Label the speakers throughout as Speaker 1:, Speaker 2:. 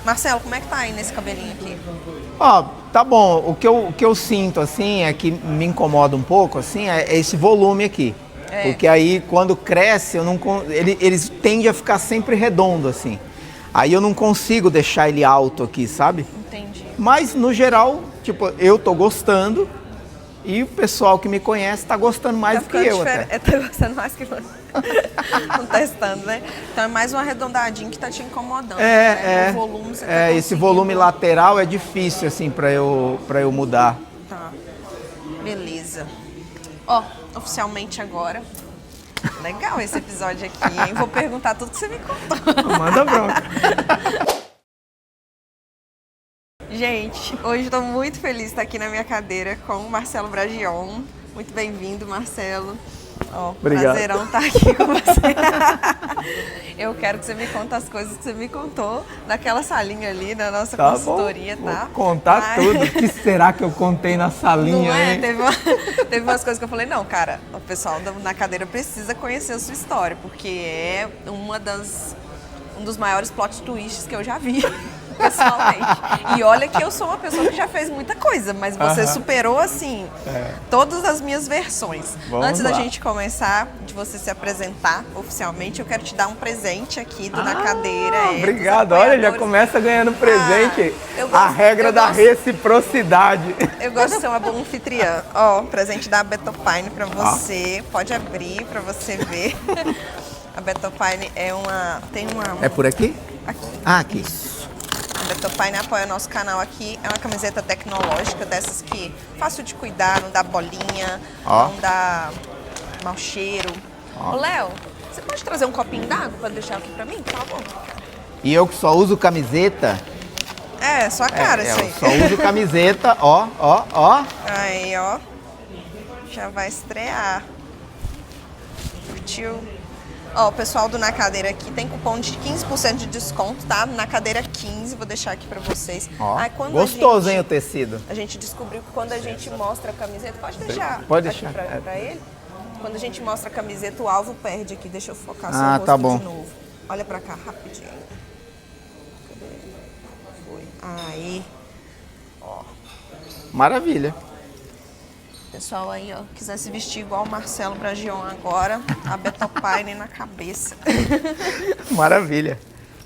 Speaker 1: Marcelo, como é que tá aí nesse cabelinho aqui?
Speaker 2: Ó, tá bom. O que eu sinto, assim, é que me incomoda um pouco, assim, é esse volume aqui.
Speaker 1: É.
Speaker 2: Porque aí, quando cresce, eles tendem a ficar sempre redondo, assim. Aí eu não consigo deixar ele alto aqui, sabe?
Speaker 1: Entendi.
Speaker 2: Mas, no geral, tipo, eu tô gostando e o pessoal que me conhece tá gostando mais do que eu até.
Speaker 1: Tá gostando mais que você. Não testando, né? Então é mais um arredondadinho que tá te incomodando. Né? O volume você tá
Speaker 2: esse
Speaker 1: conseguindo.
Speaker 2: volume lateral é difícil, assim, pra eu mudar.
Speaker 1: Tá. Beleza. Ó, oficialmente agora. Legal esse episódio aqui, hein? Vou perguntar tudo que você me contou.
Speaker 2: Manda bronca.
Speaker 1: Gente, hoje estou muito feliz de estar aqui na minha cadeira com o Marcelo Bragion. Muito bem-vindo, Marcelo. Ó,
Speaker 2: Obrigado.
Speaker 1: Prazerão estar aqui com você. Eu quero que você me conte as coisas que você me contou naquela salinha ali, na nossa consultoria,
Speaker 2: bom.
Speaker 1: tá?
Speaker 2: Vou contar tudo. O que será que eu contei na salinha,
Speaker 1: Não é?
Speaker 2: hein?
Speaker 1: Teve umas coisas que eu falei, não, cara, o pessoal na cadeira precisa conhecer a sua história, porque é um dos maiores plot twists que eu já vi, pessoalmente. E olha que eu sou uma pessoa que já fez muita coisa, mas você superou, assim, todas as minhas versões.
Speaker 2: Vamos
Speaker 1: Antes
Speaker 2: lá.
Speaker 1: da gente começar, de você se apresentar oficialmente, eu quero te dar um presente aqui Na Cadeira.
Speaker 2: Obrigado. Olha, já começa ganhando presente.
Speaker 1: eu
Speaker 2: A
Speaker 1: gosto-
Speaker 2: regra
Speaker 1: eu
Speaker 2: da
Speaker 1: gosto-
Speaker 2: reciprocidade.
Speaker 1: Eu gosto de ser uma boa anfitriã. Ó, presente da Betopine pra você. Pode abrir pra você ver. A Betopine tem uma...
Speaker 2: É por aqui?
Speaker 1: Aqui.
Speaker 2: Ah, aqui.
Speaker 1: A Betopine apoia o nosso canal aqui. É uma camiseta tecnológica, dessas que fácil de cuidar, não dá bolinha,
Speaker 2: Ó.
Speaker 1: não dá mau cheiro. Ô, Léo, você pode trazer um copinho d'água pra deixar aqui pra mim, por favor?
Speaker 2: E eu que só uso camiseta.
Speaker 1: É, sua cara isso
Speaker 2: eu
Speaker 1: aí.
Speaker 2: só uso camiseta, ó.
Speaker 1: Aí, ó. Já vai estrear. Curtiu? Ó, o pessoal do Na Cadeira aqui tem cupom de 15% de desconto, tá? Na Cadeira 15, vou deixar aqui pra vocês.
Speaker 2: Ó.
Speaker 1: Ai, quando
Speaker 2: Gostoso, hein, o tecido.
Speaker 1: A gente descobriu que quando a gente mostra a camiseta... Pode deixar
Speaker 2: Pode
Speaker 1: aqui
Speaker 2: deixar.
Speaker 1: pra ele? Quando a gente mostra a camiseta, o alvo perde aqui. Deixa eu focar seu
Speaker 2: Ah,
Speaker 1: rosto
Speaker 2: tá bom.
Speaker 1: de novo. Olha pra cá, rapidinho. Cadê? Foi. Aí.
Speaker 2: Maravilha.
Speaker 1: Pessoal aí, ó, quiser se vestir igual o Marcelo Bragion agora, a Betopine na cabeça.
Speaker 2: Maravilha.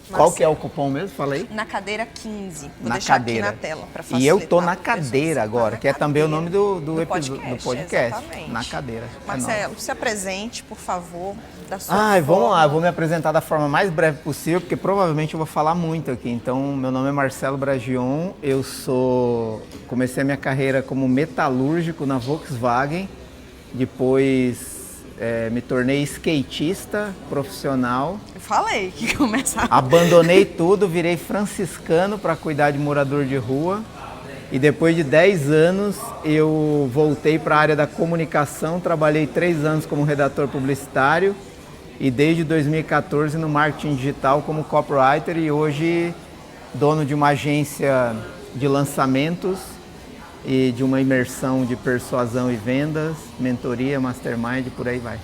Speaker 2: Qual
Speaker 1: Marcelo.
Speaker 2: que é o cupom mesmo? Fala aí.
Speaker 1: Na Cadeira 15. Vou
Speaker 2: Na
Speaker 1: deixar
Speaker 2: cadeira.
Speaker 1: aqui na tela pra
Speaker 2: E
Speaker 1: facilitar.
Speaker 2: eu tô na
Speaker 1: pro pessoal.
Speaker 2: cadeira
Speaker 1: Você
Speaker 2: agora,
Speaker 1: tá
Speaker 2: que é
Speaker 1: na
Speaker 2: também o
Speaker 1: cadeira
Speaker 2: nome do episódio do podcast.
Speaker 1: Exatamente.
Speaker 2: Na cadeira. É
Speaker 1: Marcelo, se apresente, por favor, da sua
Speaker 2: Ai, vamos
Speaker 1: forma.
Speaker 2: lá, eu vou me apresentar da forma mais breve possível, porque provavelmente eu vou falar muito aqui. Então, meu nome é Marcelo Bragion, comecei a minha carreira como metalúrgico na Volkswagen, depois me tornei skatista profissional,
Speaker 1: Eu falei que começava.
Speaker 2: abandonei tudo, virei franciscano para cuidar de morador de rua. E depois de 10 anos eu voltei para a área da comunicação, trabalhei 3 anos como redator publicitário e desde 2014 no marketing digital como copywriter e hoje dono de uma agência de lançamentos e de uma imersão de persuasão e vendas, mentoria, mastermind, por aí vai.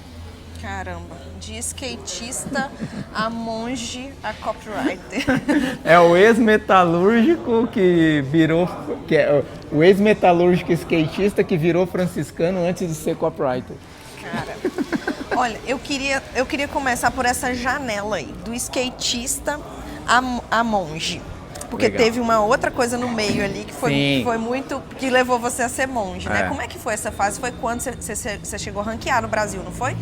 Speaker 1: Caramba, de skatista a monge a copywriter.
Speaker 2: É o ex-metalúrgico que virou, o ex-metalúrgico skatista que virou franciscano antes de ser copywriter.
Speaker 1: Cara, olha, eu queria começar por essa janela aí, do skatista a monge. Porque
Speaker 2: Legal.
Speaker 1: teve uma outra coisa no meio ali que
Speaker 2: Sim.
Speaker 1: foi muito... que levou você a ser monge, né?
Speaker 2: É.
Speaker 1: Como é que foi essa fase? Foi quando você chegou a ranquear no Brasil, não foi?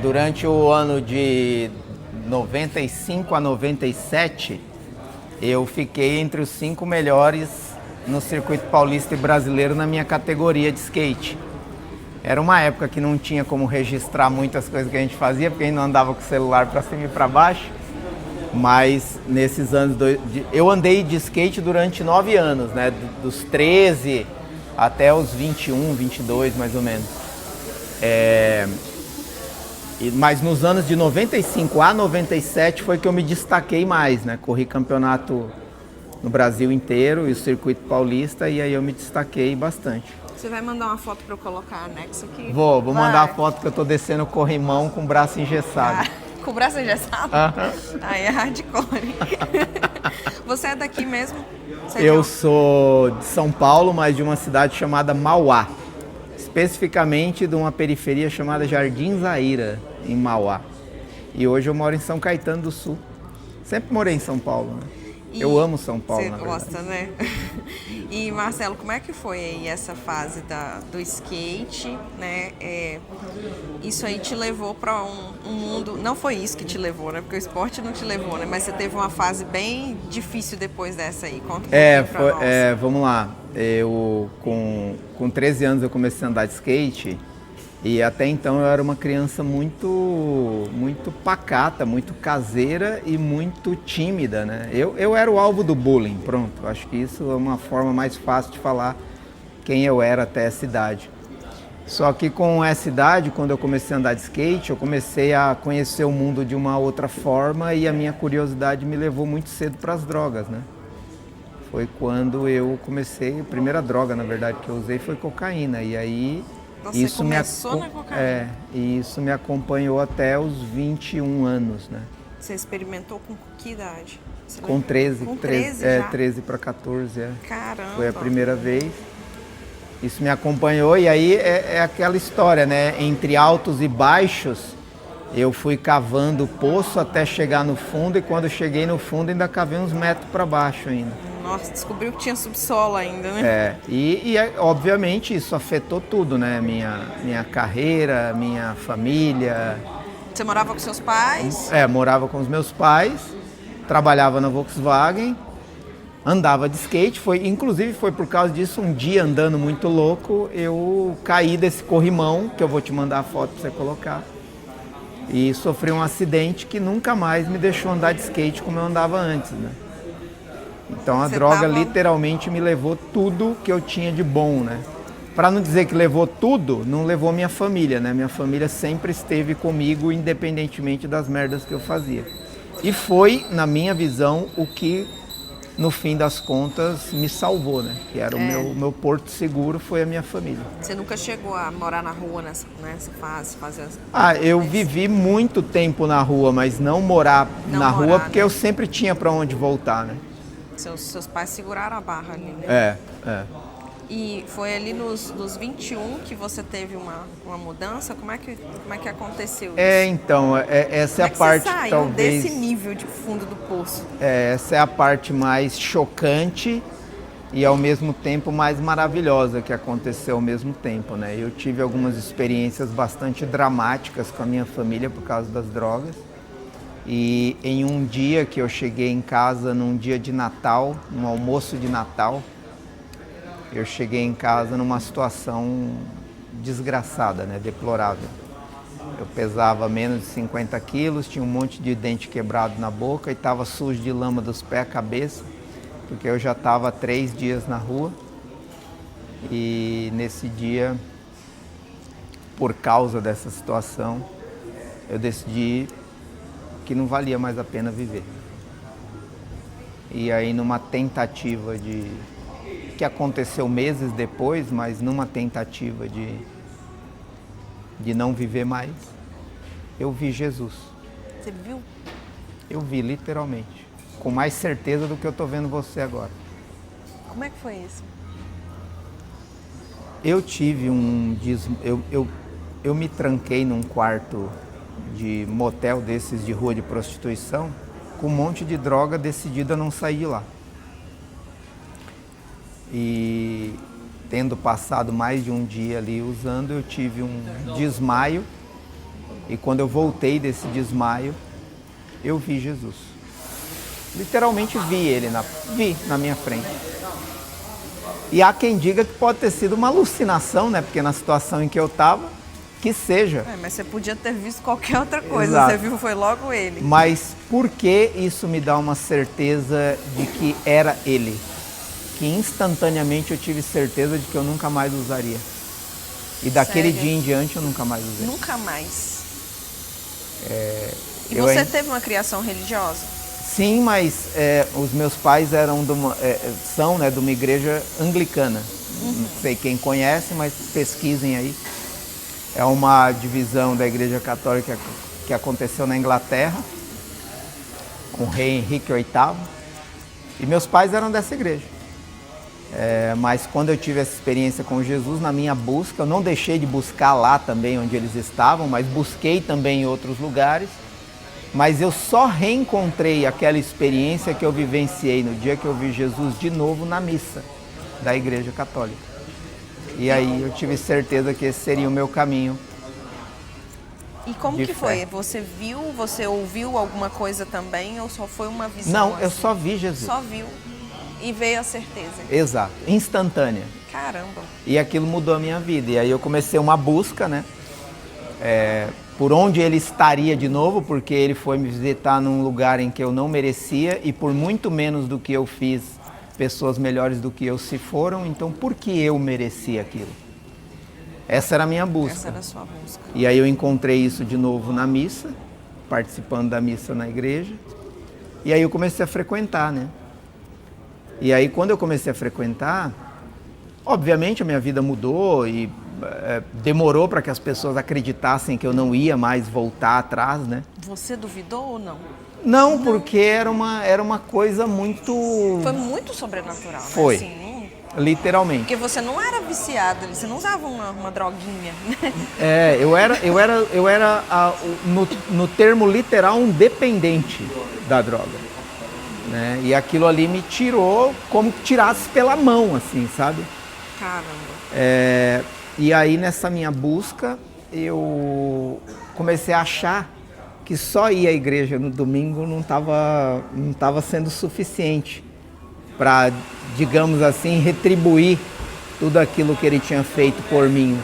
Speaker 2: Durante o ano de 95 a 97, eu fiquei entre os 5 melhores no circuito paulista e brasileiro na minha categoria de skate. Era uma época que não tinha como registrar muitas coisas que a gente fazia, porque a gente não andava com o celular para cima e para baixo. Mas nesses anos, eu andei de skate durante 9 anos, né? Dos 13 até os 21, 22 mais ou menos. Mas nos anos de 95 a 97 foi que eu me destaquei mais, né? Corri campeonato no Brasil inteiro e o circuito paulista e aí eu me destaquei bastante.
Speaker 1: Você vai mandar uma foto para eu colocar anexo aqui?
Speaker 2: Vou
Speaker 1: Vai.
Speaker 2: mandar a foto que eu tô descendo o corrimão com o braço engessado.
Speaker 1: Com o braço engessado?
Speaker 2: Aham.
Speaker 1: Aí é hardcore. Você é daqui mesmo? Você é
Speaker 2: Eu
Speaker 1: de
Speaker 2: sou de São Paulo, mas de uma cidade chamada Mauá. Especificamente de uma periferia chamada Jardim Zaira, em Mauá. E hoje eu moro em São Caetano do Sul. Sempre morei em São Paulo, né? Eu amo São Paulo,
Speaker 1: Você
Speaker 2: na verdade.
Speaker 1: gosta, né? E Marcelo, como é que foi aí essa fase do skate, né? Isso aí te levou para um mundo... Não foi isso que te levou, né? Porque o esporte não te levou, né? Mas você teve uma fase bem difícil depois dessa aí. Conta um pouquinho pra nós.
Speaker 2: Vamos lá. Eu, com 13 anos, eu comecei a andar de skate. E até então eu era uma criança muito pacata, muito caseira e muito tímida, né? Eu era o alvo do bullying, pronto. Acho que isso é uma forma mais fácil de falar quem eu era até essa idade. Só que com essa idade, quando eu comecei a andar de skate, eu comecei a conhecer o mundo de uma outra forma e a minha curiosidade me levou muito cedo para as drogas, né? Foi quando eu comecei, a primeira droga, na verdade, que eu usei foi cocaína. E aí...
Speaker 1: Você começou na cocaína?
Speaker 2: E isso me acompanhou até os 21 anos, né?
Speaker 1: Você experimentou com que idade?
Speaker 2: Com 13.
Speaker 1: Com 13 já?
Speaker 2: 13 para 14, é.
Speaker 1: Caramba!
Speaker 2: Foi a primeira vez. Isso me acompanhou e aí é aquela história, né? Entre altos e baixos, eu fui cavando o poço até chegar no fundo e quando cheguei no fundo ainda cavei uns metros para baixo ainda.
Speaker 1: Nossa, descobriu que tinha subsolo ainda, né?
Speaker 2: Obviamente isso afetou tudo, né? Minha carreira, minha família.
Speaker 1: Você morava com seus pais?
Speaker 2: Morava com os meus pais, trabalhava na Volkswagen, andava de skate, inclusive foi por causa disso, um dia andando muito louco, eu caí desse corrimão, que eu vou te mandar a foto para você colocar, e sofri um acidente que nunca mais me deixou andar de skate como eu andava antes, né? Então a droga literalmente me levou tudo que eu tinha de bom, né? Para não dizer que levou tudo, não levou minha família, né? Minha família sempre esteve comigo, independentemente das merdas que eu fazia. E foi, na minha visão, o que, no fim das contas, me salvou, né? Que era o meu porto seguro, foi a minha família.
Speaker 1: Você nunca chegou a morar na rua nessa fase?
Speaker 2: Eu vivi muito tempo na rua, mas não morar na rua, porque eu sempre tinha para onde voltar, né?
Speaker 1: Seus pais seguraram a barra ali, né? E foi ali nos 21 que você teve uma mudança? Como é que aconteceu isso?
Speaker 2: Essa é a parte
Speaker 1: você saiu
Speaker 2: talvez
Speaker 1: desse nível de fundo do poço?
Speaker 2: Essa é a parte mais chocante e ao mesmo tempo mais maravilhosa que aconteceu ao mesmo tempo, né? Eu tive algumas experiências bastante dramáticas com a minha família por causa das drogas. E em um dia que eu cheguei em casa, num dia de Natal, num almoço de Natal, eu cheguei em casa numa situação desgraçada, né? Deplorável. Eu pesava menos de 50 quilos, tinha um monte de dente quebrado na boca e estava sujo de lama dos pés à cabeça, porque eu já estava há 3 dias na rua. E nesse dia, por causa dessa situação, eu decidi que não valia mais a pena viver. E aí numa tentativa que aconteceu meses depois, mas numa tentativa de não viver mais, eu vi Jesus.
Speaker 1: Você viu?
Speaker 2: Eu vi, literalmente. Com mais certeza do que eu tô vendo você agora.
Speaker 1: Como é que foi isso?
Speaker 2: Eu tive eu me tranquei num quarto de motel desses de rua de prostituição, com um monte de droga, decidida a não sair de lá. E tendo passado mais de um dia ali usando, eu tive um desmaio. E quando eu voltei desse desmaio, eu vi Jesus. Literalmente vi ele na minha frente. E há quem diga que pode ter sido uma alucinação, né? Porque na situação em que eu estava, que seja.
Speaker 1: Mas você podia ter visto qualquer outra coisa.
Speaker 2: Exato.
Speaker 1: Você viu, foi logo ele.
Speaker 2: Mas por que isso me dá uma certeza de que era ele? Que instantaneamente eu tive certeza de que eu nunca mais usaria. E daquele dia em diante eu nunca mais usei.
Speaker 1: Nunca mais. E você teve uma criação religiosa?
Speaker 2: Sim, mas os meus pais são de uma igreja anglicana. Não sei quem conhece, mas pesquisem aí. É uma divisão da Igreja Católica que aconteceu na Inglaterra, com o rei Henrique VIII. E meus pais eram dessa igreja. Mas quando eu tive essa experiência com Jesus, na minha busca, eu não deixei de buscar lá também onde eles estavam, mas busquei também em outros lugares. Mas eu só reencontrei aquela experiência que eu vivenciei no dia que eu vi Jesus de novo na missa da Igreja Católica. E aí eu tive certeza que esse seria o meu caminho.
Speaker 1: E como que
Speaker 2: fé.
Speaker 1: foi? Você ouviu alguma coisa também ou só foi uma visão?
Speaker 2: Não,
Speaker 1: assim?
Speaker 2: eu só vi Jesus.
Speaker 1: Só viu e veio a certeza.
Speaker 2: Exato, instantânea.
Speaker 1: Caramba.
Speaker 2: E aquilo mudou a minha vida. E aí eu comecei uma busca, né? Por onde ele estaria de novo, porque ele foi me visitar num lugar em que eu não merecia e por muito menos do que eu fiz, pessoas melhores do que eu se foram. Então, por que eu merecia aquilo? Essa era a minha busca.
Speaker 1: Essa era a sua busca.
Speaker 2: E aí eu encontrei isso de novo na missa, participando da missa na igreja. E aí eu comecei a frequentar, né? E aí quando eu comecei a frequentar, obviamente a minha vida mudou e demorou para que as pessoas acreditassem que eu não ia mais voltar atrás, né?
Speaker 1: Você duvidou ou não?
Speaker 2: Não, porque era uma coisa muito...
Speaker 1: Foi muito sobrenatural, né?
Speaker 2: Foi.
Speaker 1: Assim,
Speaker 2: literalmente.
Speaker 1: porque você não era viciado, você não usava uma droguinha, né?
Speaker 2: Eu era no termo literal, um dependente da droga. Né? E aquilo ali me tirou como que tirasse pela mão, assim, sabe?
Speaker 1: Caramba.
Speaker 2: E aí nessa minha busca, eu comecei a achar que só ir à igreja no domingo não estava sendo suficiente para, digamos assim, retribuir tudo aquilo que ele tinha feito por mim.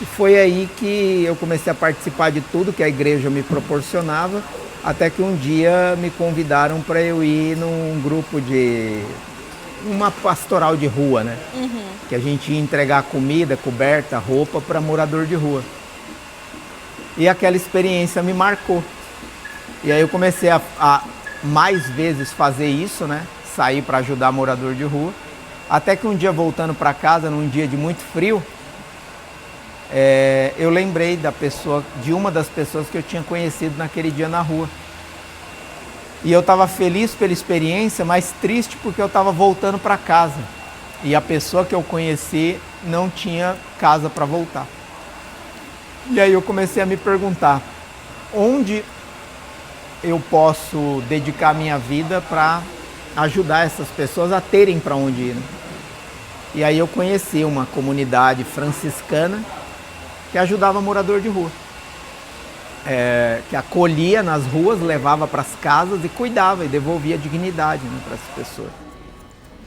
Speaker 2: E foi aí que eu comecei a participar de tudo que a igreja me proporcionava, até que um dia me convidaram para eu ir num grupo uma pastoral de rua, né?
Speaker 1: Uhum.
Speaker 2: Que a gente ia entregar comida, coberta, roupa para morador de rua. E aquela experiência me marcou. E aí eu comecei a mais vezes fazer isso, né? Sair para ajudar morador de rua. Até que um dia, voltando para casa, num dia de muito frio, eu lembrei de uma das pessoas que eu tinha conhecido naquele dia na rua. E eu estava feliz pela experiência, mas triste porque eu estava voltando para casa. E a pessoa que eu conheci não tinha casa para voltar. E aí eu comecei a me perguntar, onde eu posso dedicar minha vida para ajudar essas pessoas a terem para onde ir. E aí eu conheci uma comunidade franciscana que ajudava morador de rua. Que acolhia nas ruas, levava para as casas e cuidava e devolvia dignidade, né, para essas pessoas.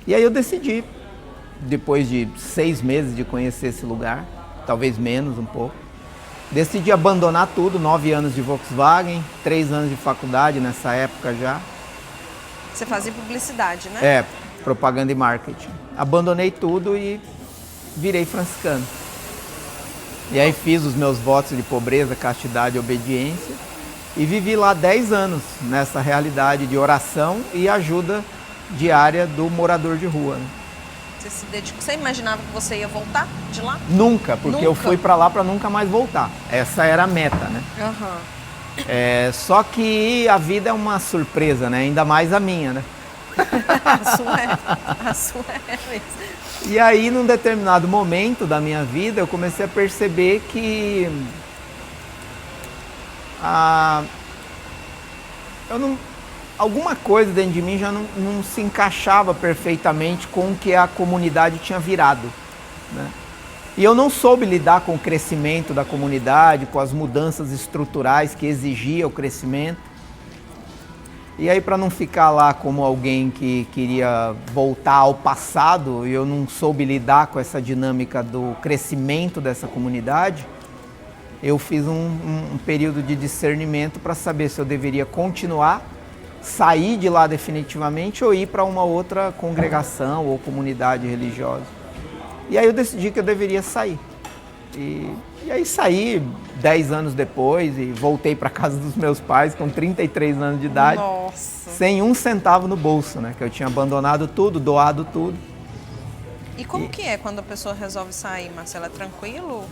Speaker 2: E aí eu decidi, depois de 6 meses de conhecer esse lugar, talvez menos um pouco, decidi abandonar tudo, 9 anos de Volkswagen, 3 anos de faculdade nessa época já.
Speaker 1: Você fazia publicidade, né?
Speaker 2: Propaganda e marketing. Abandonei tudo e virei franciscano. E aí fiz os meus votos de pobreza, castidade e obediência e vivi lá 10 anos nessa realidade de oração e ajuda diária do morador de rua. Né?
Speaker 1: Você se dedicou. Você imaginava que você ia voltar de lá?
Speaker 2: Nunca, porque eu fui para lá para nunca mais voltar. Essa era a meta, né?
Speaker 1: Uhum.
Speaker 2: Só que a vida é uma surpresa, né? Ainda mais a minha, né?
Speaker 1: A sua é mesmo.
Speaker 2: E aí, num determinado momento da minha vida, eu comecei a perceber que alguma coisa dentro de mim já não se encaixava perfeitamente com o que a comunidade tinha virado, né? E eu não soube lidar com o crescimento da comunidade, com as mudanças estruturais que exigia o crescimento. E aí, para não ficar lá como alguém que queria voltar ao passado, eu não soube lidar com essa dinâmica do crescimento dessa comunidade, eu fiz um período de discernimento para saber se eu deveria continuar, sair de lá definitivamente ou ir para uma outra congregação ou comunidade religiosa. E aí eu decidi que eu deveria sair. E aí saí 10 anos depois e voltei para casa dos meus pais com 33 anos de idade.
Speaker 1: Nossa.
Speaker 2: Sem um centavo no bolso, né? Que eu tinha abandonado tudo, doado tudo.
Speaker 1: E como que é quando a pessoa resolve sair, Marcelo? É tranquilo?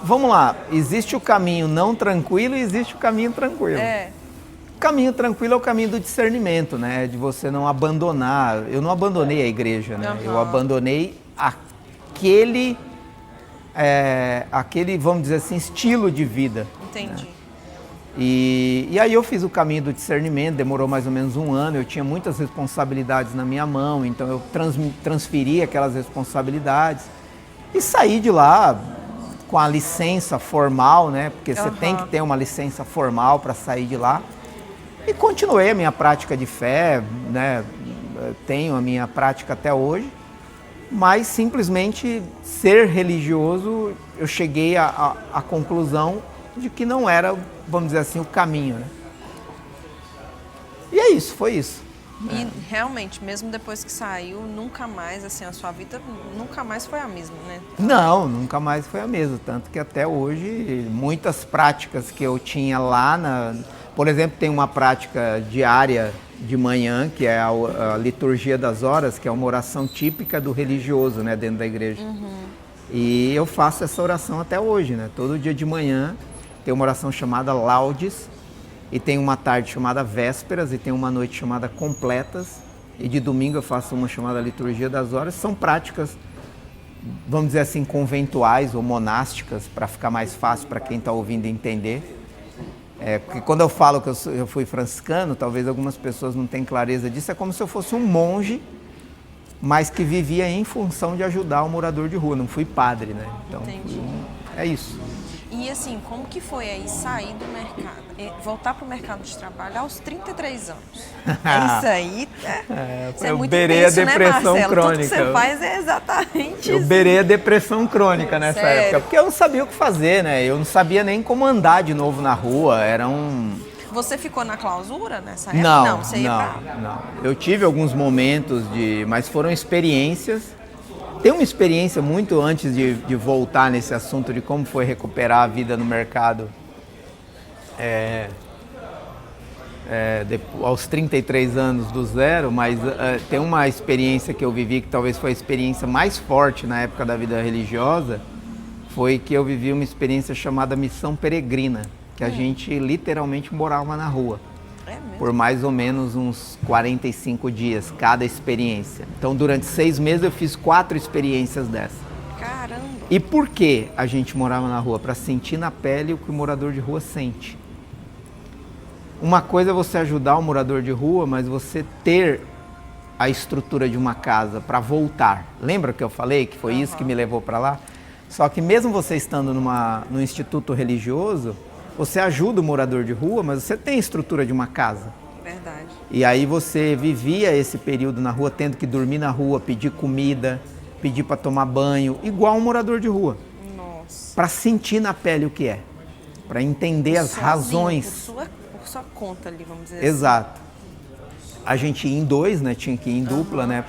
Speaker 2: Vamos lá, existe o caminho não tranquilo e existe o caminho tranquilo. caminho tranquilo é o caminho do discernimento, né? De você não abandonar. Eu não abandonei a igreja, né? Eu abandonei aquele, vamos dizer assim, estilo de vida.
Speaker 1: Entendi.
Speaker 2: Né? E aí eu fiz o caminho do discernimento, demorou mais ou menos 1 ano, eu tinha muitas responsabilidades na minha mão, então eu transferi aquelas responsabilidades e saí de lá com a licença formal, né? Porque você tem que ter uma licença formal para sair de lá. E continuei a minha prática de fé, né? Tenho a minha prática até hoje, mas simplesmente ser religioso, eu cheguei à conclusão de que não era, vamos dizer assim, o caminho, né? E é isso, foi isso.
Speaker 1: E realmente, mesmo depois que saiu, nunca mais, assim, a sua vida nunca mais foi a mesma, né?
Speaker 2: Não, nunca mais foi a mesma, tanto que até hoje muitas práticas que eu tinha lá, por exemplo, tem uma prática diária de manhã, que é a liturgia das horas, que é uma oração típica do religioso, né, dentro da igreja. E eu faço essa oração até hoje, né? Todo dia de manhã tem uma oração chamada Laudes, e tem uma tarde chamada Vésperas, e tem uma noite chamada Completas, e de domingo eu faço uma chamada Liturgia das Horas. São práticas, vamos dizer assim, conventuais ou monásticas, para ficar mais fácil para quem está ouvindo entender. Porque quando eu falo que eu fui franciscano, talvez algumas pessoas não tenham clareza disso, é como se eu fosse um monge, mas que vivia em função de ajudar o morador de rua, não fui padre, né? Então, é isso.
Speaker 1: E assim, como que foi aí sair do mercado, voltar para o mercado de trabalho aos 33 anos? Isso aí, você é muito
Speaker 2: beirei
Speaker 1: intenso,
Speaker 2: a depressão,
Speaker 1: né, Marcelo?
Speaker 2: crônica.
Speaker 1: Tudo que você faz é exatamente
Speaker 2: Eu
Speaker 1: isso.
Speaker 2: beirei a depressão crônica nessa época, porque eu não sabia o que fazer, né? Eu não sabia nem como andar de novo na rua, era um...
Speaker 1: Você ficou na clausura nessa época?
Speaker 2: Não,
Speaker 1: você ia
Speaker 2: não. Eu tive alguns momentos mas foram experiências. Tem uma experiência muito antes de voltar nesse assunto de como foi recuperar a vida no mercado aos 33 anos do zero, mas tem uma experiência que eu vivi que talvez foi a experiência mais forte na época da vida religiosa, foi que eu vivi uma experiência chamada missão peregrina, que a gente literalmente morava na rua. Por mais ou menos uns 45 dias, cada experiência. Então, durante 6 meses, eu fiz 4 experiências dessas.
Speaker 1: Caramba!
Speaker 2: E por que a gente morava na rua? Para sentir na pele o que o morador de rua sente. Uma coisa é você ajudar o morador de rua, mas você ter a estrutura de uma casa para voltar. Lembra que eu falei que foi isso que me levou para lá? Só que mesmo você estando no instituto religioso, você ajuda o morador de rua, mas você tem a estrutura de uma casa.
Speaker 1: Verdade.
Speaker 2: E aí você vivia esse período na rua, tendo que dormir na rua, pedir comida, pedir para tomar banho, igual um morador de rua.
Speaker 1: Nossa.
Speaker 2: Para sentir na pele o que é, para entender as razões.
Speaker 1: Por sua conta ali, vamos dizer
Speaker 2: Exato. A gente ia em 2, né? Tinha que ir em dupla, né?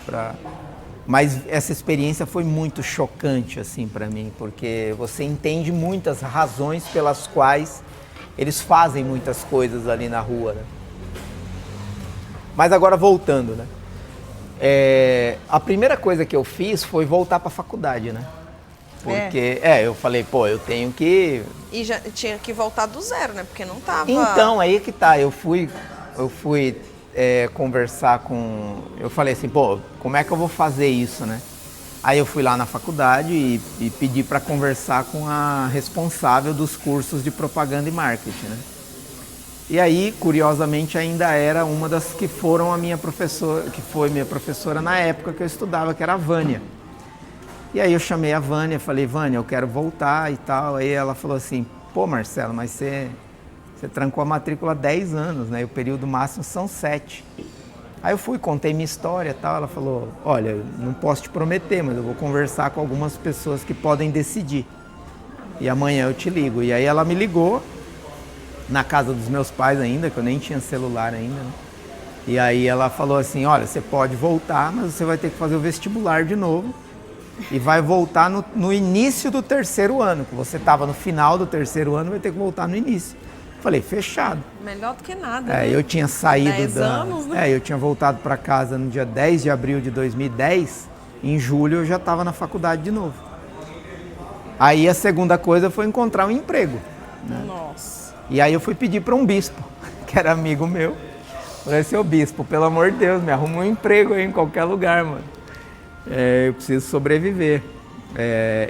Speaker 2: Mas essa experiência foi muito chocante, assim, para mim, porque você entende muitas razões pelas quais eles fazem muitas coisas ali na rua, né? Mas agora voltando, né? A primeira coisa que eu fiz foi voltar para a faculdade, né? Porque, eu falei, eu tenho que...
Speaker 1: E já tinha que voltar do zero, né? Porque não tava...
Speaker 2: Então, aí que tá, eu fui conversar com... Eu falei assim, como é que eu vou fazer isso, né? Aí eu fui lá na faculdade e pedi para conversar com a responsável dos cursos de propaganda e marketing, né? E aí, curiosamente, ainda era uma das que foram a minha professora, que foi minha professora na época que eu estudava, que era a Vânia. E aí eu chamei a Vânia, falei, Vânia, eu quero voltar e tal. Aí ela falou assim, Marcelo, mas você trancou a matrícula há 10 anos, né? E o período máximo são 7. Aí eu fui, contei minha história e tal. Ela falou, olha, não posso te prometer, mas eu vou conversar com algumas pessoas que podem decidir. E amanhã eu te ligo. E aí ela me ligou, na casa dos meus pais ainda, que eu nem tinha celular ainda, né? E aí ela falou assim, olha, você pode voltar, mas você vai ter que fazer o vestibular de novo. E vai voltar no início do 3º ano, que você estava no final do 3º ano, vai ter que voltar no início. Falei, fechado.
Speaker 1: Melhor do que nada.
Speaker 2: Eu tinha saído
Speaker 1: 10 anos, né?
Speaker 2: eu tinha voltado para casa no dia 10 de abril de 2010, em julho eu já estava na faculdade de novo. Aí a segunda coisa foi encontrar um emprego, né?
Speaker 1: Nossa.
Speaker 2: E aí eu fui pedir para um bispo, que era amigo meu. Falei assim, ô bispo, pelo amor de Deus, me arruma um emprego aí em qualquer lugar, mano. Eu preciso sobreviver.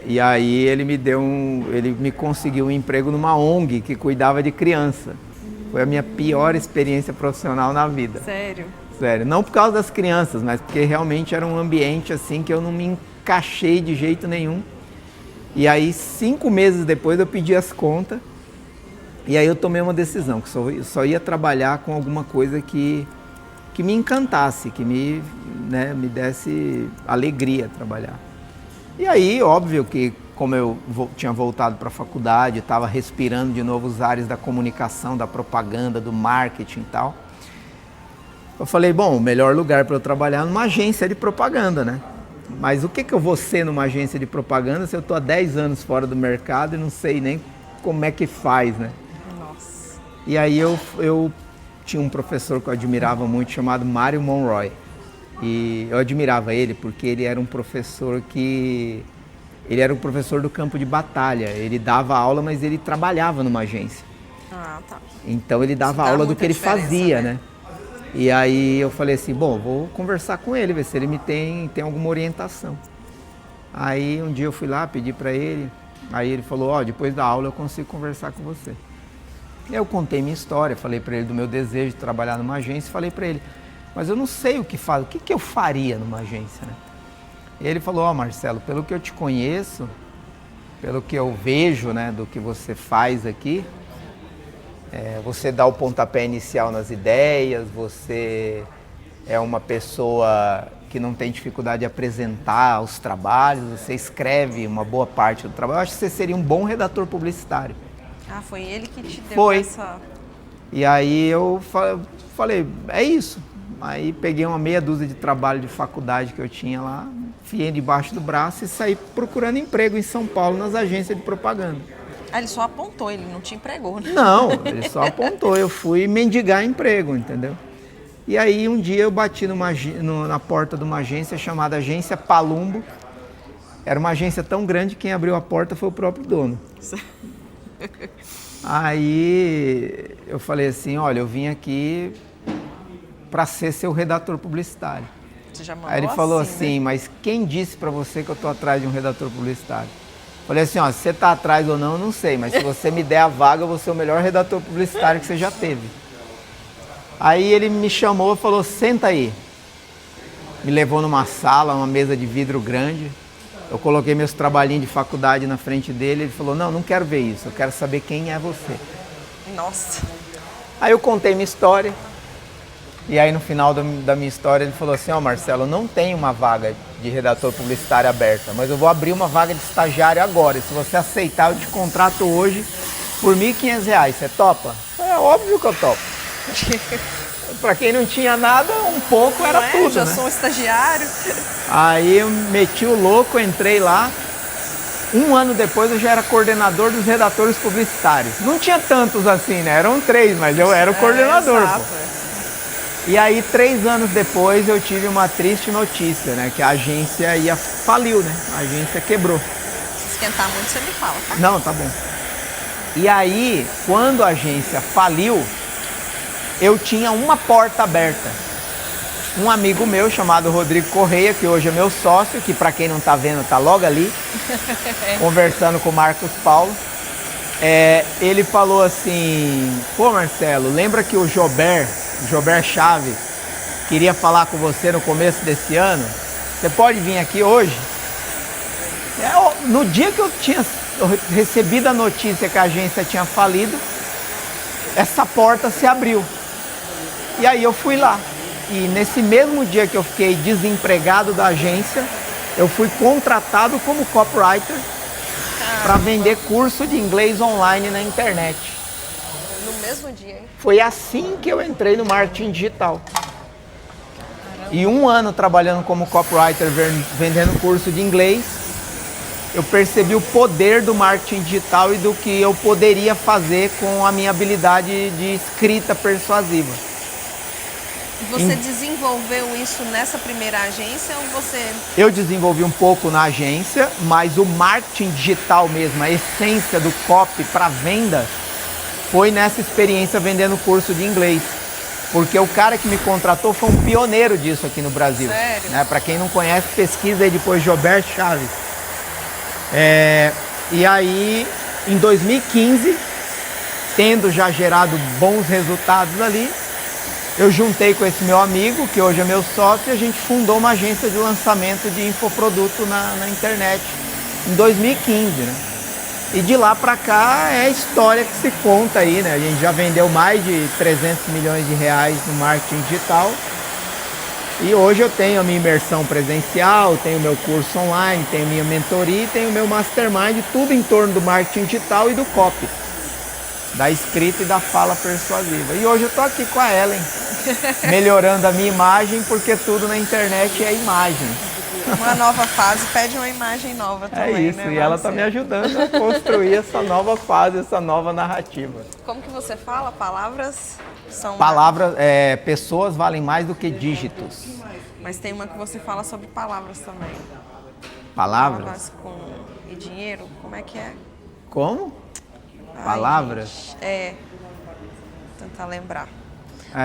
Speaker 2: E aí ele me conseguiu um emprego numa ONG que cuidava de criança. Foi a minha pior experiência profissional na vida.
Speaker 1: Sério?
Speaker 2: Sério, não por causa das crianças, mas porque realmente era um ambiente assim que eu não me encaixei de jeito nenhum. E aí 5 meses depois eu pedi as contas e aí eu tomei uma decisão, que só ia trabalhar com alguma coisa que me encantasse, que me desse alegria trabalhar. E aí, óbvio que como eu tinha voltado para a faculdade, estava respirando de novo os ares da comunicação, da propaganda, do marketing e tal, eu falei, bom, o melhor lugar para eu trabalhar é numa agência de propaganda, né? Mas o que eu vou ser numa agência de propaganda se eu estou há 10 anos fora do mercado e não sei nem como é que faz, né?
Speaker 1: Nossa.
Speaker 2: E aí eu tinha um professor que eu admirava muito, chamado Mário Monroy. E eu admirava ele porque ele era um professor do campo de batalha. Ele dava aula, mas ele trabalhava numa agência.
Speaker 1: Ah, tá.
Speaker 2: Então ele dava aula do que ele fazia, né? E aí eu falei assim, bom, vou conversar com ele, ver se ele tem alguma orientação. Aí um dia eu fui lá, pedi para ele, aí ele falou, depois da aula eu consigo conversar com você. E eu contei minha história, falei para ele do meu desejo de trabalhar numa agência, falei para ele, mas eu não sei o que eu faria numa agência, né? E ele falou, Marcelo, pelo que eu te conheço, pelo que eu vejo, né, do que você faz aqui, você dá o pontapé inicial nas ideias, você é uma pessoa que não tem dificuldade de apresentar os trabalhos, você escreve uma boa parte do trabalho. Eu acho que você seria um bom redator publicitário.
Speaker 1: Ah, foi ele que te deu essa...
Speaker 2: E aí eu falei, é isso. Aí peguei uma meia dúzia de trabalho de faculdade que eu tinha lá, enfiei debaixo do braço e saí procurando emprego em São Paulo nas agências de propaganda.
Speaker 1: Ah, ele só apontou, ele não te empregou, né?
Speaker 2: Não, ele só apontou, eu fui mendigar emprego, entendeu? E aí um dia eu bati na porta de uma agência chamada Agência Palumbo. Era uma agência tão grande que quem abriu a porta foi o próprio dono. Aí eu falei assim, olha, eu vim aqui para ser seu redator publicitário.
Speaker 1: Você já mandou.
Speaker 2: Aí ele falou assim,
Speaker 1: né?
Speaker 2: mas quem disse para você que eu tô atrás de um redator publicitário? Falei assim, se você tá atrás ou não, eu não sei, mas se você me der a vaga, eu vou ser o melhor redator publicitário que você já teve. Aí ele me chamou e falou, senta aí. Me levou numa sala, uma mesa de vidro grande. Eu coloquei meus trabalhinhos de faculdade na frente dele. Ele falou, não quero ver isso, eu quero saber quem é você.
Speaker 1: Nossa.
Speaker 2: Aí eu contei minha história. E aí no final da minha história ele falou assim, Marcelo, eu não tenho uma vaga de redator publicitário aberta, mas eu vou abrir uma vaga de estagiário agora. E se você aceitar, eu te contrato hoje por R$ 1.500. Você topa? É óbvio que eu topo. Pra quem não tinha nada, um pouco era tudo,
Speaker 1: já
Speaker 2: né?
Speaker 1: sou um estagiário.
Speaker 2: Aí eu meti o louco, entrei lá. 1 ano depois eu já era coordenador dos redatores publicitários. Não tinha tantos assim, né? Eram 3, mas eu era o coordenador.
Speaker 1: Exato.
Speaker 2: E aí, 3 anos depois, eu tive uma triste notícia, né? Que a agência faliu, né? A agência quebrou.
Speaker 1: Se esquentar muito, você me fala, tá?
Speaker 2: Não, tá bom. E aí, quando a agência faliu, eu tinha uma porta aberta. Um amigo meu, chamado Rodrigo Correia, que hoje é meu sócio, que para quem não tá vendo, tá logo ali, conversando com o Marcos Paulo. Ele falou assim, pô Marcelo, lembra que o Jober Chaves queria falar com você no começo desse ano? Você pode vir aqui hoje? No dia que eu tinha recebido a notícia que a agência tinha falido, essa porta se abriu. E aí eu fui lá. E nesse mesmo dia que eu fiquei desempregado da agência, eu fui contratado como copywriter para vender curso de inglês online na internet.
Speaker 1: No mesmo dia, hein?
Speaker 2: Foi assim que eu entrei no marketing digital. E 1 ano trabalhando como copywriter, vendendo curso de inglês, eu percebi o poder do marketing digital e do que eu poderia fazer com a minha habilidade de escrita persuasiva.
Speaker 1: E você desenvolveu isso nessa primeira agência ou você...
Speaker 2: Eu desenvolvi um pouco na agência, mas o marketing digital mesmo, a essência do copy para venda, foi nessa experiência vendendo curso de inglês. Porque o cara que me contratou foi um pioneiro disso aqui no Brasil.
Speaker 1: Sério?
Speaker 2: Né? Para quem não conhece, pesquisa aí depois Gilberto Chaves. E aí, em 2015, tendo já gerado bons resultados ali, eu juntei com esse meu amigo, que hoje é meu sócio, e a gente fundou uma agência de lançamento de infoproduto na internet em 2015, né? E de lá para cá é a história que se conta aí, né? A gente já vendeu mais de 300 milhões de reais no marketing digital. E hoje eu tenho a minha imersão presencial, tenho o meu curso online, tenho minha mentoria, tenho o meu mastermind, tudo em torno do marketing digital e do copy, da escrita e da fala persuasiva. E hoje eu tô aqui com a Ellen, melhorando a minha imagem, porque tudo na internet é imagem.
Speaker 1: Uma nova fase pede uma imagem nova também,
Speaker 2: É isso,
Speaker 1: né,
Speaker 2: e ela está me ajudando a construir essa nova fase, essa nova narrativa.
Speaker 1: Como que você fala? Palavras são...
Speaker 2: Palavras, pessoas valem mais do que dígitos.
Speaker 1: Mas tem uma que você fala sobre palavras também.
Speaker 2: Palavras?
Speaker 1: E dinheiro, como é que é?
Speaker 2: Como?
Speaker 1: Ai,
Speaker 2: Palavras?
Speaker 1: gente, tentar lembrar.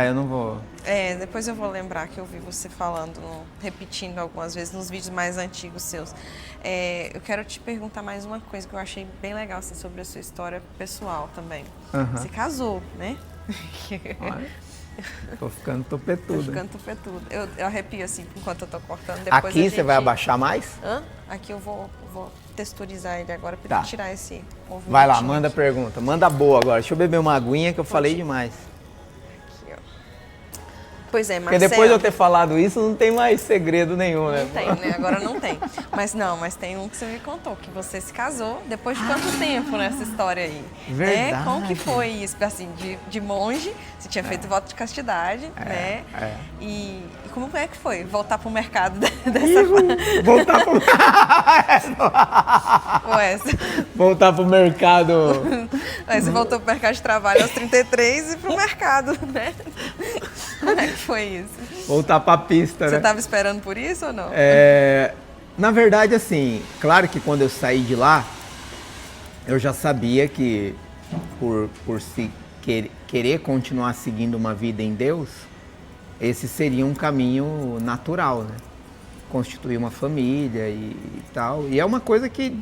Speaker 2: Eu não vou...
Speaker 1: Depois eu vou lembrar que eu vi você falando, repetindo algumas vezes nos vídeos mais antigos seus. Eu quero te perguntar mais uma coisa que eu achei bem legal assim, sobre a sua história pessoal também. Você casou, né?
Speaker 2: Olha, tô ficando topetudo.
Speaker 1: Tô ficando topetudo. Eu arrepio assim enquanto eu tô cortando. Depois
Speaker 2: aqui você vai abaixar mais?
Speaker 1: Aqui eu vou texturizar ele agora para tirar esse movimento.
Speaker 2: Vai lá, manda pergunta. Manda boa agora. Deixa eu beber uma aguinha que eu falei demais.
Speaker 1: Pois é,
Speaker 2: Porque depois de eu ter falado isso, não tem mais segredo nenhum, né?
Speaker 1: Não tem, né? Agora não tem. Mas tem um que você me contou, que você se casou depois de quanto tempo nessa história aí?
Speaker 2: Verdade.
Speaker 1: Como que foi isso? Assim, de monge, você tinha feito voto de castidade, né? E como é que foi voltar pro mercado dessa forma?
Speaker 2: Voltar pro... Voltar pro mercado...
Speaker 1: Aí você voltou pro mercado de trabalho aos 33 e pro mercado, né? Como é que foi isso?
Speaker 2: Voltar pra pista, né?
Speaker 1: Você estava esperando por isso ou não?
Speaker 2: Na verdade, assim, claro que quando eu saí de lá, eu já sabia que por querer continuar seguindo uma vida em Deus, esse seria um caminho natural, né? Constituir uma família e tal. E é uma coisa que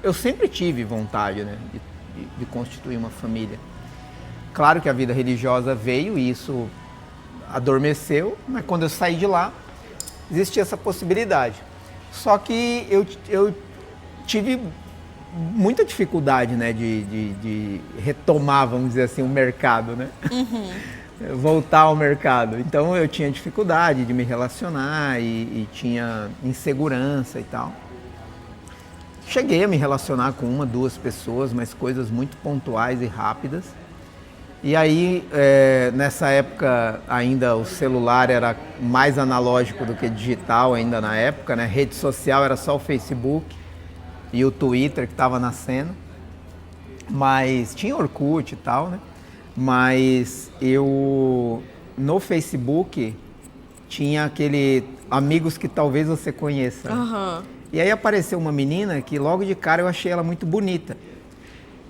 Speaker 2: eu sempre tive vontade, né? De constituir uma família. Claro que a vida religiosa veio e isso adormeceu, mas quando eu saí de lá, existia essa possibilidade. Só que eu tive muita dificuldade, né, de retomar, vamos dizer assim, o mercado, né? Voltar ao mercado. Então eu tinha dificuldade de me relacionar e tinha insegurança e tal. Cheguei a me relacionar com 1, 2 pessoas, mas coisas muito pontuais e rápidas. E aí, nessa época, ainda o celular era mais analógico do que digital ainda na época, né? Rede social era só o Facebook e o Twitter que estava nascendo. Mas tinha Orkut e tal, né? Mas eu, no Facebook, tinha amigos que talvez você conheça. Né? E aí apareceu uma menina que logo de cara eu achei ela muito bonita.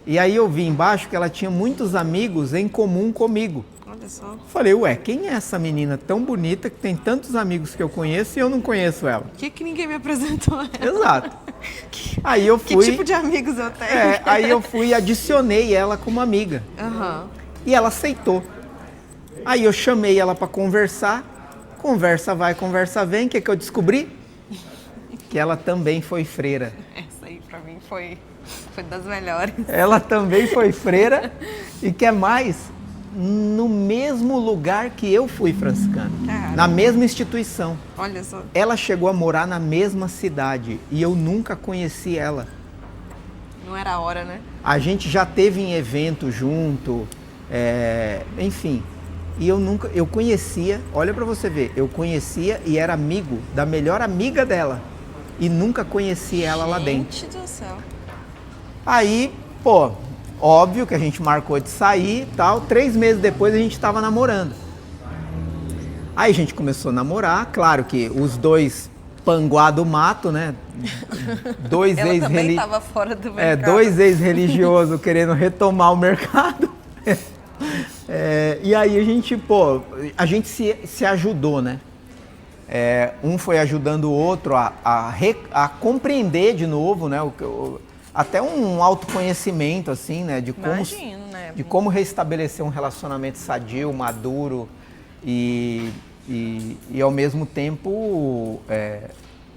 Speaker 2: E aí eu vi embaixo que ela tinha muitos amigos em comum comigo.
Speaker 1: Olha só.
Speaker 2: Falei, quem é essa menina tão bonita que tem tantos amigos que eu conheço e eu não conheço ela?
Speaker 1: Por que ninguém me apresentou ela?
Speaker 2: Exato. Aí eu fui...
Speaker 1: Que tipo de amigos eu tenho?
Speaker 2: Aí eu fui e adicionei ela como amiga. E ela aceitou. Aí eu chamei ela para conversar. Conversa vai, conversa vem. O que eu descobri? Que ela também foi freira.
Speaker 1: Essa aí pra mim foi das melhores.
Speaker 2: Ela também foi freira e quer mais, no mesmo lugar que eu fui franciscano, na mesma instituição.
Speaker 1: Olha só.
Speaker 2: Ela chegou a morar na mesma cidade e eu nunca conheci ela.
Speaker 1: Não era a hora, né?
Speaker 2: A gente já teve em evento junto, enfim. E eu conhecia, olha pra você ver, eu conhecia e era amigo da melhor amiga dela. E nunca conheci ela lá dentro.
Speaker 1: Gente do céu.
Speaker 2: Aí, óbvio que a gente marcou de sair e tal. 3 meses depois a gente estava namorando. Aí a gente começou a namorar. Claro que os dois panguá do mato, né?
Speaker 1: Ela também estava fora do mercado.
Speaker 2: Dois ex-religiosos querendo retomar o mercado. E aí a gente se ajudou, né? Um foi ajudando o outro a compreender de novo, né? Até um autoconhecimento, assim, né? De como restabelecer um relacionamento sadio, maduro e ao mesmo tempo,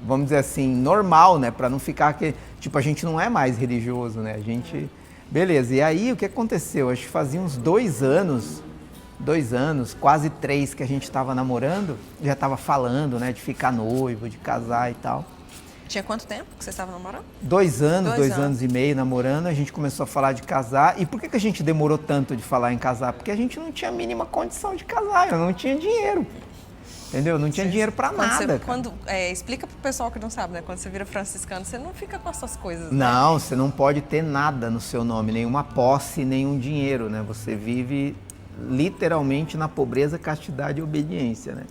Speaker 2: vamos dizer assim, normal, né? Para não ficar que, tipo, a gente não é mais religioso, né? A gente... Beleza, e aí o que aconteceu? Acho que fazia uns 2 anos, quase 3 que a gente estava namorando, já estava falando, né? De ficar noivo, de casar e tal.
Speaker 1: Tinha quanto tempo que você estava namorando?
Speaker 2: 2 anos, 2 anos e meio namorando, a gente começou a falar de casar. E por que a gente demorou tanto de falar em casar? Porque a gente não tinha a mínima condição de casar, eu não tinha dinheiro. Entendeu? Não tinha dinheiro pra nada.
Speaker 1: Explica pro pessoal que não sabe, né? Quando você vira franciscano, você não fica com as suas coisas, né?
Speaker 2: Não, você não pode ter nada no seu nome, nenhuma posse, nenhum dinheiro, né? Você vive literalmente na pobreza, castidade e obediência, né?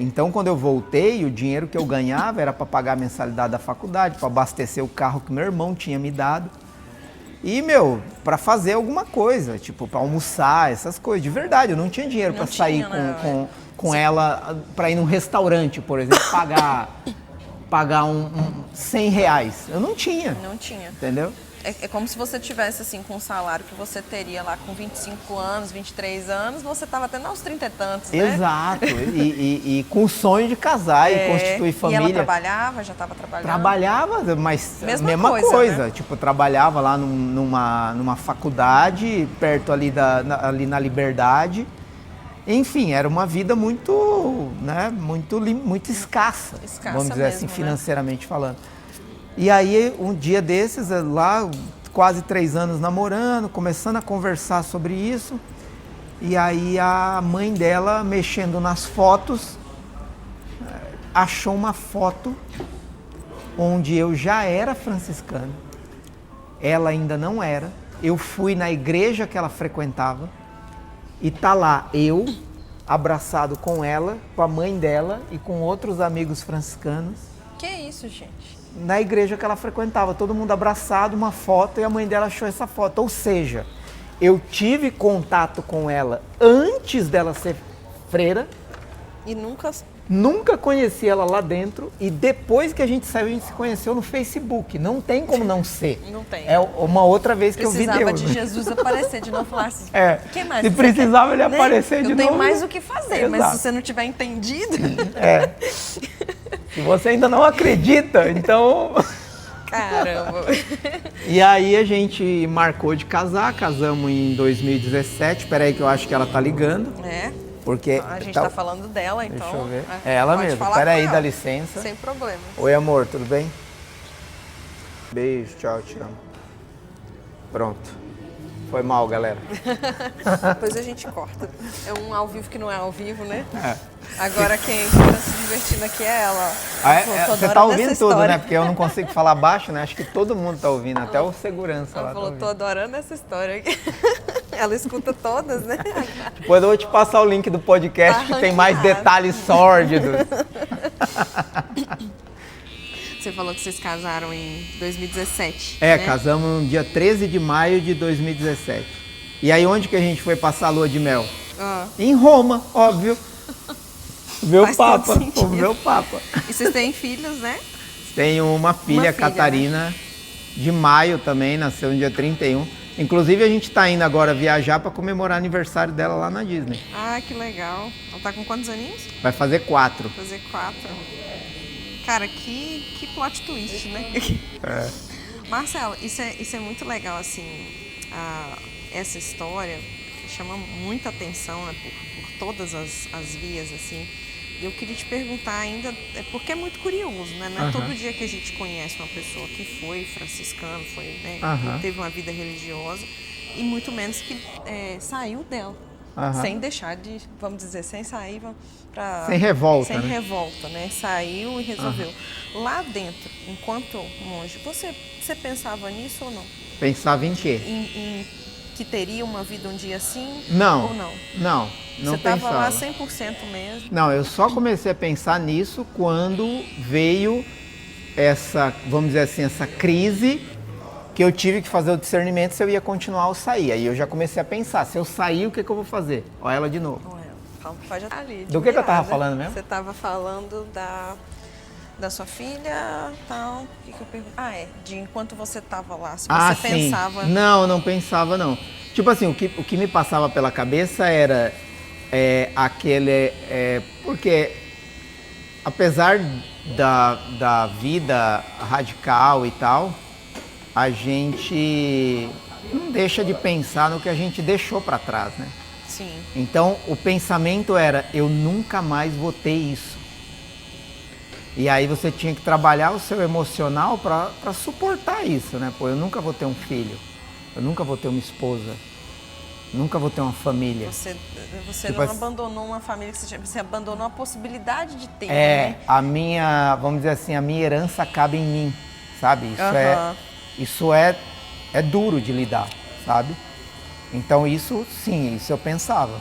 Speaker 2: Então, quando eu voltei, o dinheiro que eu ganhava era para pagar a mensalidade da faculdade, para abastecer o carro que meu irmão tinha me dado. E, para fazer alguma coisa, tipo, para almoçar, essas coisas. De verdade, eu não tinha dinheiro para sair com ela, para ir num restaurante, por exemplo, pagar 100 reais. Eu não tinha.
Speaker 1: Não tinha.
Speaker 2: Entendeu?
Speaker 1: É como se você tivesse, assim, com um salário que você teria lá com 25 anos, 23 anos, você estava tendo aos 30 e tantos, né?
Speaker 2: Exato. E com o sonho de casar e constituir família.
Speaker 1: E ela trabalhava, já estava trabalhando?
Speaker 2: Trabalhava, mas mesma coisa. Né? Tipo, trabalhava lá numa faculdade, perto ali na Liberdade. Enfim, era uma vida muito, né, muito escassa, vamos dizer mesmo, assim, financeiramente falando. E aí, um dia desses, lá, quase 3 anos namorando, começando a conversar sobre isso. E aí a mãe dela, mexendo nas fotos, achou uma foto onde eu já era franciscano. Ela ainda não era. Eu fui na igreja que ela frequentava. E tá lá eu, abraçado com ela, com a mãe dela e com outros amigos franciscanos.
Speaker 1: Que isso, gente?
Speaker 2: Na igreja que ela frequentava, todo mundo abraçado, uma foto, e a mãe dela achou essa foto. Ou seja, eu tive contato com ela antes dela ser freira.
Speaker 1: E
Speaker 2: nunca conheci ela lá dentro, e depois que a gente saiu, a gente se conheceu no Facebook. Não tem como não ser.
Speaker 1: Não tem.
Speaker 2: É uma outra vez que eu vi Deus.
Speaker 1: Precisava de Jesus aparecer de novo e falar assim, que mais
Speaker 2: se precisava ele aparecer de novo.
Speaker 1: Eu tenho mais o que fazer, mas se você não tiver entendido...
Speaker 2: Se você ainda não acredita, então...
Speaker 1: Caramba!
Speaker 2: E aí a gente marcou de casar, casamos em 2017. Espera aí que eu acho que ela tá ligando. Porque
Speaker 1: a gente tá falando dela, então...
Speaker 2: Deixa eu ver. É ela mesmo. Espera aí, dá licença.
Speaker 1: Sem problema.
Speaker 2: Oi, amor, tudo bem? Beijo, tchau, te amo. Pronto. Foi mal, galera.
Speaker 1: Depois a gente corta. É um ao vivo que não é ao vivo, né? Agora quem tá se divertindo aqui é ela.
Speaker 2: Você tá ouvindo tudo, né? Porque eu não consigo falar baixo, né? Acho que todo mundo tá ouvindo, até o segurança lá.
Speaker 1: Ela falou, tô adorando essa história aqui. Ela escuta todas, né?
Speaker 2: Depois eu vou te passar o link do podcast que tem mais detalhes sórdidos.
Speaker 1: Você falou que vocês casaram em 2017, né?
Speaker 2: Casamos no dia 13 de maio de 2017. E aí onde que a gente foi passar a lua de mel? Em Roma, óbvio. Ver o Papa. Ver o Papa.
Speaker 1: E vocês têm filhos, né?
Speaker 2: Tenho uma filha, Catarina, né? De maio também, nasceu no dia 31. Inclusive a gente tá indo agora viajar para comemorar o aniversário dela lá na Disney.
Speaker 1: Ah, que legal. Ela tá com quantos aninhos?
Speaker 2: Vai fazer 4.
Speaker 1: Fazer 4. Cara, que plot twist, né? Marcelo, isso é muito legal, assim, essa história chama muita atenção, né, por todas as vias, assim. E eu queria te perguntar ainda, porque é muito curioso, né? Não é todo dia que a gente conhece uma pessoa que foi franciscano, teve uma vida religiosa, e muito menos que saiu dela. Sem deixar de, vamos dizer, sem sair pra...
Speaker 2: Sem revolta,
Speaker 1: sem revolta, né? Saiu e resolveu. Lá dentro, enquanto monge, você pensava nisso ou não?
Speaker 2: Pensava em quê?
Speaker 1: Em que teria uma vida um dia assim?
Speaker 2: Não.
Speaker 1: Ou não?
Speaker 2: Não
Speaker 1: Você estava
Speaker 2: pensava.
Speaker 1: lá 100% mesmo?
Speaker 2: Não, eu só comecei a pensar nisso quando veio essa, vamos dizer assim, essa crise que eu tive que fazer o discernimento se eu ia continuar ou sair. Aí eu já comecei a pensar, se eu sair, o que eu vou fazer? Olha ela de novo.
Speaker 1: Calma, pode estar ali.
Speaker 2: Do que eu tava falando mesmo?
Speaker 1: Você estava falando da sua filha, tal. O que eu pergunto? De enquanto você estava lá, se você pensava...
Speaker 2: Não pensava não. Tipo assim, o que me passava pela cabeça era porque apesar da vida radical e tal, a gente não deixa de pensar no que a gente deixou para trás, né?
Speaker 1: Sim.
Speaker 2: Então, o pensamento era, eu nunca mais vou ter isso. E aí você tinha que trabalhar o seu emocional para suportar isso, né? Pô, eu nunca vou ter um filho, eu nunca vou ter uma esposa, nunca vou ter uma família.
Speaker 1: Você
Speaker 2: tipo
Speaker 1: não abandonou uma família, você abandonou a possibilidade de ter,
Speaker 2: né?
Speaker 1: A
Speaker 2: minha, vamos dizer assim, a minha herança cabe em mim, sabe? Isso é duro de lidar, sabe? Então isso, sim, isso eu pensava.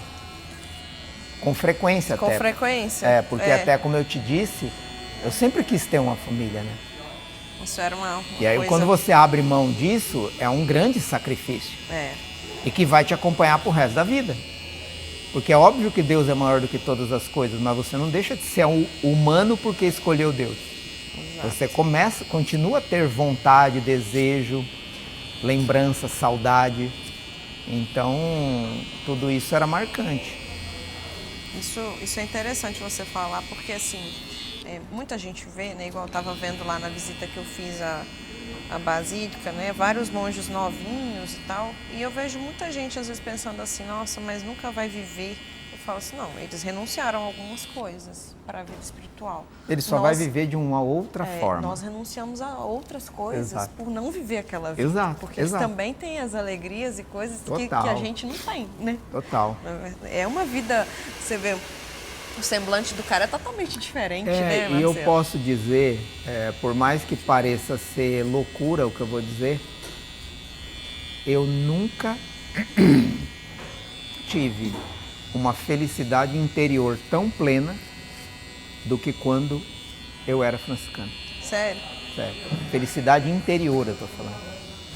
Speaker 2: Com frequência até.
Speaker 1: Com frequência?
Speaker 2: Porque até como eu te disse, eu sempre quis ter uma família, né?
Speaker 1: Isso era uma
Speaker 2: E aí quando você abre mão disso, é um grande sacrifício. E que vai te acompanhar pro resto da vida. Porque é óbvio que Deus é maior do que todas as coisas, mas você não deixa de ser humano porque escolheu Deus. Exato. Você continua a ter vontade, desejo, lembrança, saudade. Então, tudo isso era marcante.
Speaker 1: Isso é interessante você falar, porque assim, muita gente vê, né, igual eu estava vendo lá na visita que eu fiz à Basílica, né, vários monges novinhos e tal, e eu vejo muita gente às vezes pensando assim, nossa, mas nunca vai viver. Eu falo assim, não, eles renunciaram a algumas coisas para a vida espiritual.
Speaker 2: Ele só vai viver de uma outra forma.
Speaker 1: Nós renunciamos a outras coisas. Exato. Por não viver aquela vida.
Speaker 2: Exato.
Speaker 1: Porque eles também têm as alegrias e coisas que a gente não tem, né?
Speaker 2: Total.
Speaker 1: É uma vida, você vê, o semblante do cara é totalmente diferente, né, Marcelo?
Speaker 2: E eu posso dizer, por mais que pareça ser loucura o que eu vou dizer, eu nunca tive uma felicidade interior tão plena do que quando eu era franciscano.
Speaker 1: Sério?
Speaker 2: Sério. Felicidade interior, eu tô falando.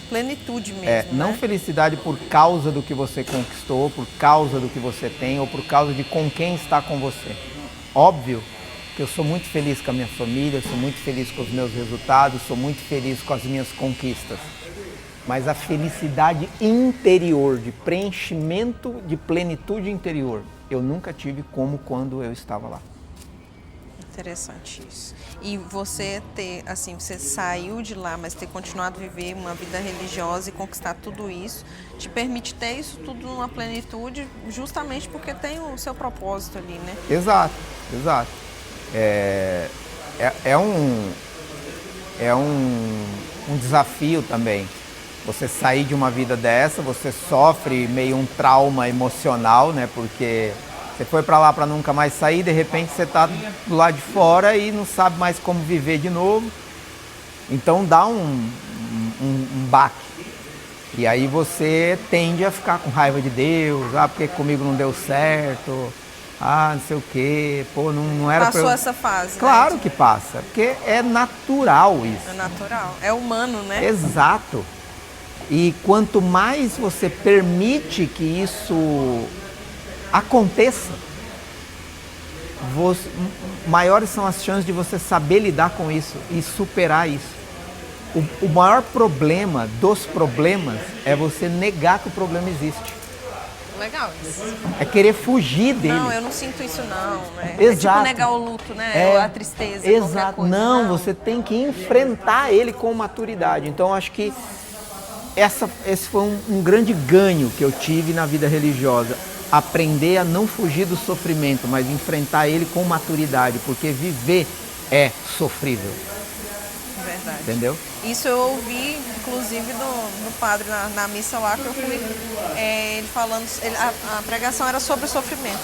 Speaker 1: Plenitude mesmo,
Speaker 2: não
Speaker 1: né?
Speaker 2: felicidade por causa do que você conquistou, por causa do que você tem ou por causa de com quem está com você. Óbvio que eu sou muito feliz com a minha família, sou muito feliz com os meus resultados, sou muito feliz com as minhas conquistas. Mas a felicidade interior, de preenchimento, de plenitude interior, eu nunca tive como quando eu estava lá.
Speaker 1: Interessante isso. E você você saiu de lá, mas ter continuado a viver uma vida religiosa e conquistar tudo isso, te permite ter isso tudo numa plenitude, justamente porque tem o seu propósito ali, né?
Speaker 2: Exato. É um desafio também. Você sair de uma vida dessa, você sofre meio um trauma emocional, né? Porque você foi para lá para nunca mais sair, de repente você está do lado de fora e não sabe mais como viver de novo. Então dá um baque. E aí você tende a ficar com raiva de Deus, porque comigo não deu certo, não sei o quê, não era
Speaker 1: Passou essa fase,
Speaker 2: Claro
Speaker 1: né?
Speaker 2: que passa, porque é natural isso.
Speaker 1: É natural, é humano, né?
Speaker 2: Exato. E quanto mais você permite que isso aconteça, maiores são as chances de você saber lidar com isso e superar isso. O maior problema dos problemas é você negar que o problema existe.
Speaker 1: Legal isso.
Speaker 2: É querer fugir dele.
Speaker 1: Não, eu não sinto isso não, né?
Speaker 2: Exato.
Speaker 1: É tipo negar o luto, né? Ou a tristeza,
Speaker 2: exato.
Speaker 1: Coisa.
Speaker 2: Não, você tem que enfrentar ele com maturidade. Então, acho que esse foi um grande ganho que eu tive na vida religiosa. Aprender a não fugir do sofrimento, mas enfrentar ele com maturidade, porque viver é sofrível.
Speaker 1: Verdade.
Speaker 2: Entendeu?
Speaker 1: Isso eu ouvi, inclusive, do padre na missa lá, que eu fui, ele falando, a pregação era sobre o sofrimento.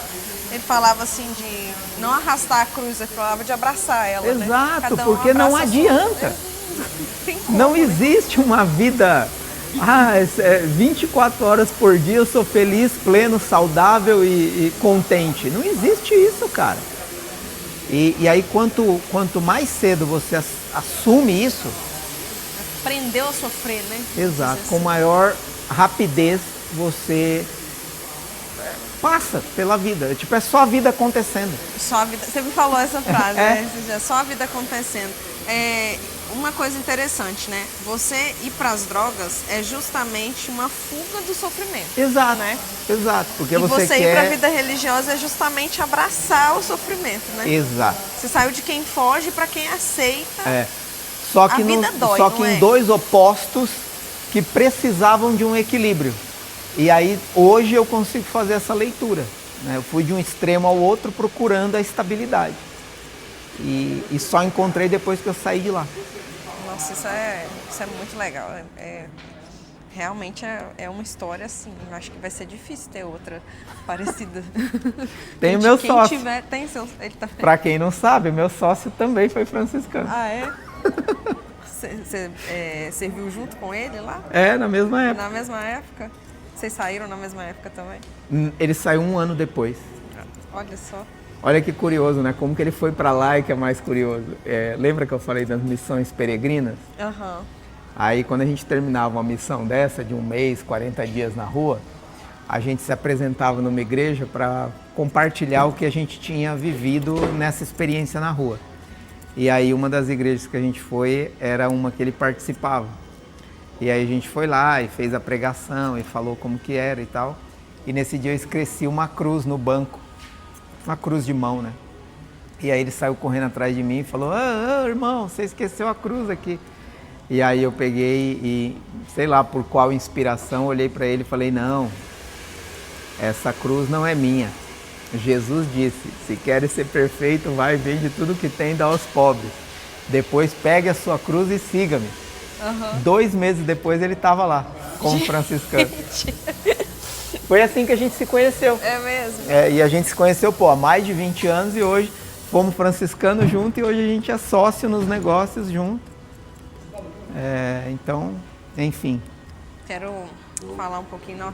Speaker 1: Ele falava assim de não arrastar a cruz, ele falava de abraçar ela.
Speaker 2: Exato,
Speaker 1: né?
Speaker 2: porque não adianta.
Speaker 1: Tem como,
Speaker 2: não existe uma vida 24 horas por dia eu sou feliz, pleno, saudável e contente. Não existe isso, cara. E aí quanto mais cedo você assume isso...
Speaker 1: Aprendeu a sofrer, né?
Speaker 2: Exato. Com maior rapidez você passa pela vida. Tipo, é só a vida acontecendo.
Speaker 1: Só a vida. Você me falou essa frase, né? É só a vida acontecendo. Uma coisa interessante, né? Você ir para as drogas é justamente uma fuga do sofrimento.
Speaker 2: Exato.
Speaker 1: Né?
Speaker 2: Exato. Porque
Speaker 1: e
Speaker 2: você
Speaker 1: ir para a vida religiosa é justamente abraçar o sofrimento, né?
Speaker 2: Exato.
Speaker 1: Você saiu de quem foge para quem aceita.
Speaker 2: Só que em dois opostos que precisavam de um equilíbrio. E aí, hoje eu consigo fazer essa leitura. Né? Eu fui de um extremo ao outro procurando a estabilidade. E só encontrei depois que eu saí de lá.
Speaker 1: Nossa, isso é muito legal. Realmente é uma história assim. Eu acho que vai ser difícil ter outra parecida.
Speaker 2: Tem o meu sócio.
Speaker 1: Tem seu, ele tá...
Speaker 2: Pra quem não sabe, meu sócio também foi franciscano.
Speaker 1: Ah, é? Você serviu junto com ele lá?
Speaker 2: Na mesma época.
Speaker 1: Na mesma época? Vocês saíram na mesma época também?
Speaker 2: Ele saiu 1 ano depois.
Speaker 1: Olha só.
Speaker 2: Olha que curioso, né? Como que ele foi para lá e que é mais curioso. Lembra que eu falei das missões peregrinas?
Speaker 1: Uhum.
Speaker 2: Aí quando a gente terminava uma missão dessa, de 1 mês, 40 dias na rua, a gente se apresentava numa igreja para compartilhar o que a gente tinha vivido nessa experiência na rua. E aí uma das igrejas que a gente foi era uma que ele participava. E aí a gente foi lá e fez a pregação e falou como que era e tal. E nesse dia eu esqueci uma cruz no banco. Uma cruz de mão, né? E aí ele saiu correndo atrás de mim e falou: irmão, você esqueceu a cruz aqui. E aí eu peguei e, sei lá por qual inspiração, olhei para ele e falei: não, essa cruz não é minha. Jesus disse: se queres ser perfeito, vai, vende tudo que tem e dá aos pobres. Depois pegue a sua cruz e siga-me. 2 meses depois ele estava lá, como franciscano. Foi assim que a gente se conheceu.
Speaker 1: É mesmo?
Speaker 2: E a gente se conheceu, há mais de 20 anos e hoje fomos franciscanos junto e hoje a gente é sócio nos negócios junto. Então, enfim.
Speaker 1: Quero falar um pouquinho a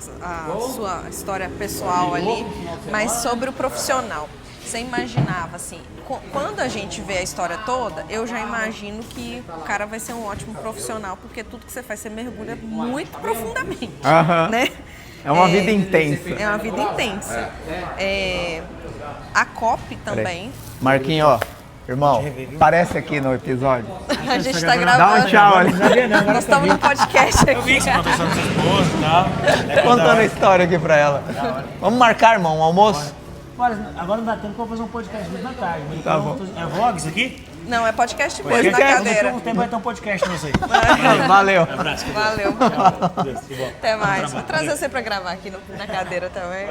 Speaker 1: sua história pessoal ali, mas sobre o profissional. Você imaginava, assim, quando a gente vê a história toda, eu já imagino que o cara vai ser um ótimo profissional, porque tudo que você faz, você mergulha muito profundamente, né?
Speaker 2: É uma vida intensa.
Speaker 1: É uma vida intensa. A COP também.
Speaker 2: Marquinhos, ó, irmão, aparece aqui no episódio.
Speaker 1: A gente tá gravando.
Speaker 2: Dá um tchau ali.
Speaker 1: Nós estamos no podcast aqui.
Speaker 3: Eu vi que você contou sobre sua esposa e tal.
Speaker 2: Contando a história aqui pra ela. Vamos marcar, irmão, um almoço?
Speaker 3: Agora não dá tempo que eu vou fazer um podcast na tarde.
Speaker 2: Tá bom.
Speaker 3: É vlog isso aqui?
Speaker 1: Não, é podcast mesmo, na cadeira.
Speaker 3: Um tempo vai ter um podcast com você.
Speaker 2: Valeu.
Speaker 3: Um abraço.
Speaker 1: Valeu.
Speaker 3: Deus, que bom.
Speaker 1: Até mais. Vou trazer você pra gravar aqui na cadeira também.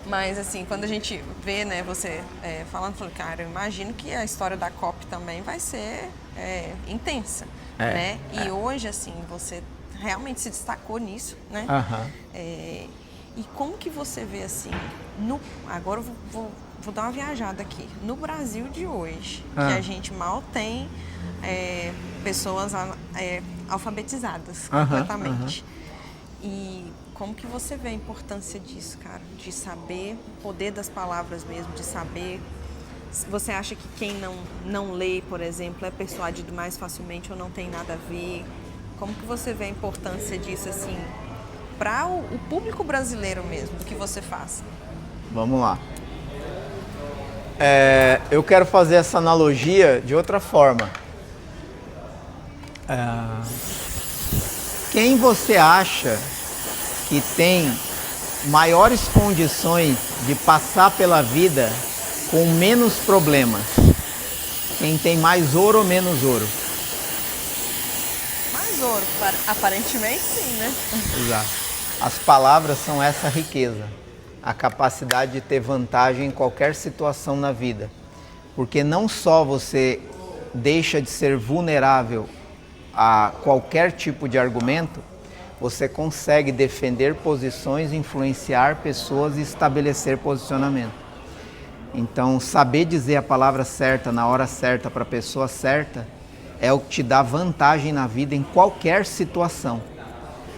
Speaker 1: Mas assim, quando a gente vê, né, você falando, cara, eu imagino que a história da COP também vai ser intensa, né? E hoje, assim, você realmente se destacou nisso, né? E como que você vê, assim, agora eu vou dar uma viajada aqui, no Brasil de hoje, que a gente mal tem pessoas alfabetizadas completamente. E como que você vê a importância disso, cara? De saber o poder das palavras mesmo, de saber... Você acha que quem não lê, por exemplo, é persuadido mais facilmente ou não tem nada a ver? Como que você vê a importância disso, assim, para o público brasileiro mesmo, do que você faz?
Speaker 2: Vamos lá. Eu quero fazer essa analogia de outra forma. Quem você acha que tem maiores condições de passar pela vida com menos problemas? Quem tem mais ouro ou menos ouro?
Speaker 1: Mais ouro, aparentemente sim, né?
Speaker 2: Exato. As palavras são essa riqueza, a capacidade de ter vantagem em qualquer situação na vida. Porque não só você deixa de ser vulnerável a qualquer tipo de argumento, você consegue defender posições, influenciar pessoas e estabelecer posicionamento. Então, saber dizer a palavra certa na hora certa para a pessoa certa, é o que te dá vantagem na vida em qualquer situação.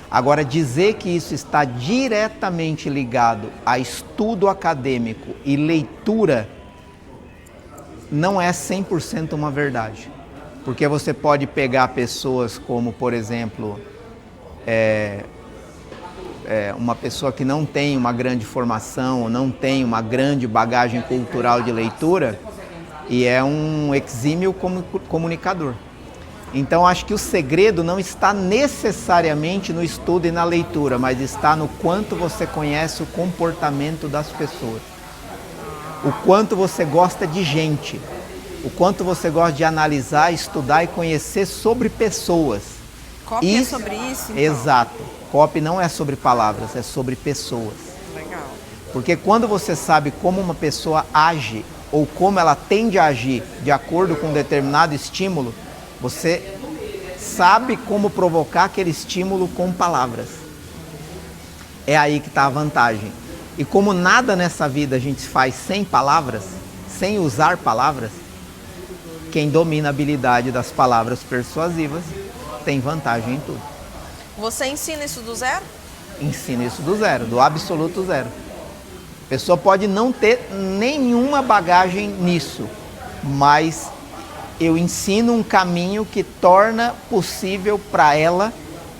Speaker 2: Agora, dizer que isso está diretamente ligado a estudo acadêmico e leitura não é 100% uma verdade. Porque você pode pegar pessoas como, por exemplo, uma pessoa que não tem uma grande formação, não tem uma grande bagagem cultural de leitura e é um exímio comunicador. Então, acho que o segredo não está necessariamente no estudo e na leitura, mas está no quanto você conhece o comportamento das pessoas. O quanto você gosta de gente. O quanto você gosta de analisar, estudar e conhecer sobre pessoas.
Speaker 1: Copy é sobre isso, então?
Speaker 2: Exato. Copy não é sobre palavras, é sobre pessoas.
Speaker 1: Legal.
Speaker 2: Porque quando você sabe como uma pessoa age ou como ela tende a agir de acordo com um determinado estímulo, você sabe como provocar aquele estímulo com palavras. É aí que está a vantagem. E como nada nessa vida a gente faz sem palavras, sem usar palavras, quem domina a habilidade das palavras persuasivas tem vantagem em tudo.
Speaker 1: Você ensina isso do zero?
Speaker 2: Ensina isso do zero, do absoluto zero. A pessoa pode não ter nenhuma bagagem nisso, mas eu ensino um caminho que torna possível para ela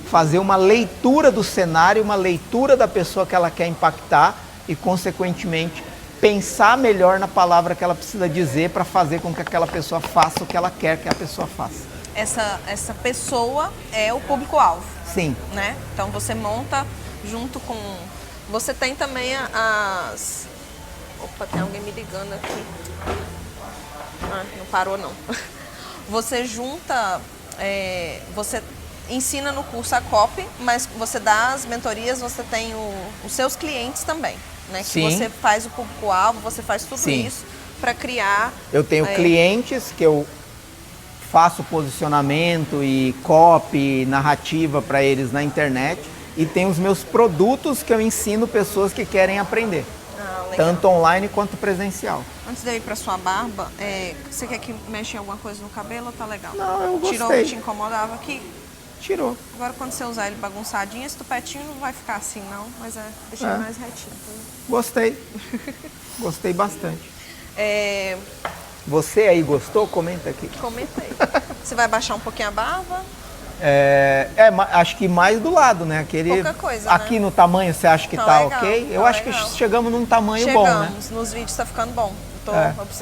Speaker 2: fazer uma leitura do cenário, uma leitura da pessoa que ela quer impactar e, consequentemente, pensar melhor na palavra que ela precisa dizer para fazer com que aquela pessoa faça o que ela quer que a pessoa faça.
Speaker 1: Essa pessoa é o público-alvo.
Speaker 2: Sim.
Speaker 1: Né? Então você monta junto com... Você tem também as... Opa, tem alguém me ligando aqui. Ah, não parou não. Você junta... você ensina no curso a copy, mas você dá as mentorias, você tem os seus clientes também, né? Que
Speaker 2: Sim.
Speaker 1: você faz o público-alvo, você faz tudo
Speaker 2: Sim.
Speaker 1: isso para criar...
Speaker 2: Eu tenho clientes que eu faço posicionamento e copy, narrativa para eles na internet e tem os meus produtos que eu ensino pessoas que querem aprender, tanto online quanto presencial.
Speaker 1: Antes de eu ir para sua barba, você quer que mexa em alguma coisa no cabelo ou tá legal?
Speaker 2: Não, eu gostei.
Speaker 1: Tirou o que te incomodava aqui?
Speaker 2: Tirou.
Speaker 1: Agora quando você usar ele bagunçadinho, esse tupetinho não vai ficar assim não, mas deixa ele mais retinho.
Speaker 2: Gostei. Gostei bastante.
Speaker 1: É...
Speaker 2: Você aí gostou? Comenta aqui.
Speaker 1: Comentei. Você vai baixar um pouquinho a barba?
Speaker 2: Acho que mais do lado, né?
Speaker 1: Pouca coisa,
Speaker 2: aqui, né? No tamanho, você acha que tá
Speaker 1: legal,
Speaker 2: ok? Eu
Speaker 1: tá
Speaker 2: acho
Speaker 1: legal.
Speaker 2: que chegamos num tamanho bom, né?
Speaker 1: Chegamos, nos vídeos tá ficando bom.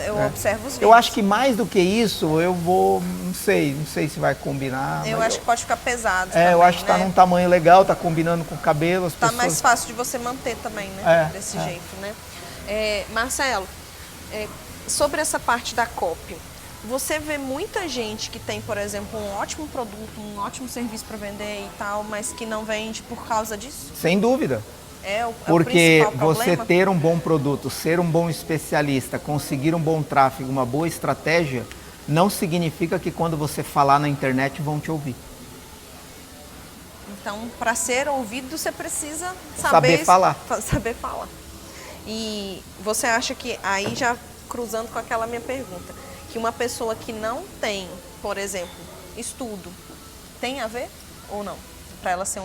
Speaker 1: Eu observo os vídeos.
Speaker 2: Eu acho que mais do que isso, eu vou, não sei se vai combinar.
Speaker 1: Eu acho que pode ficar pesado
Speaker 2: eu
Speaker 1: também,
Speaker 2: acho que tá num tamanho legal, tá combinando com o cabelo. As
Speaker 1: tá
Speaker 2: pessoas...
Speaker 1: mais fácil de você manter também, né? Desse jeito, né? Marcelo, sobre essa parte da copy, você vê muita gente que tem, por exemplo, um ótimo produto, um ótimo serviço para vender e tal, mas que não vende por causa disso?
Speaker 2: Sem dúvida.
Speaker 1: Porque
Speaker 2: você ter um bom produto, ser um bom especialista, conseguir um bom tráfego, uma boa estratégia, não significa que quando você falar na internet vão te ouvir.
Speaker 1: Então, para ser ouvido, você precisa
Speaker 2: saber falar.
Speaker 1: Saber falar. E você acha que, aí já cruzando com aquela minha pergunta, que uma pessoa que não tem, por exemplo, estudo, tem a ver ou não? Para ela ser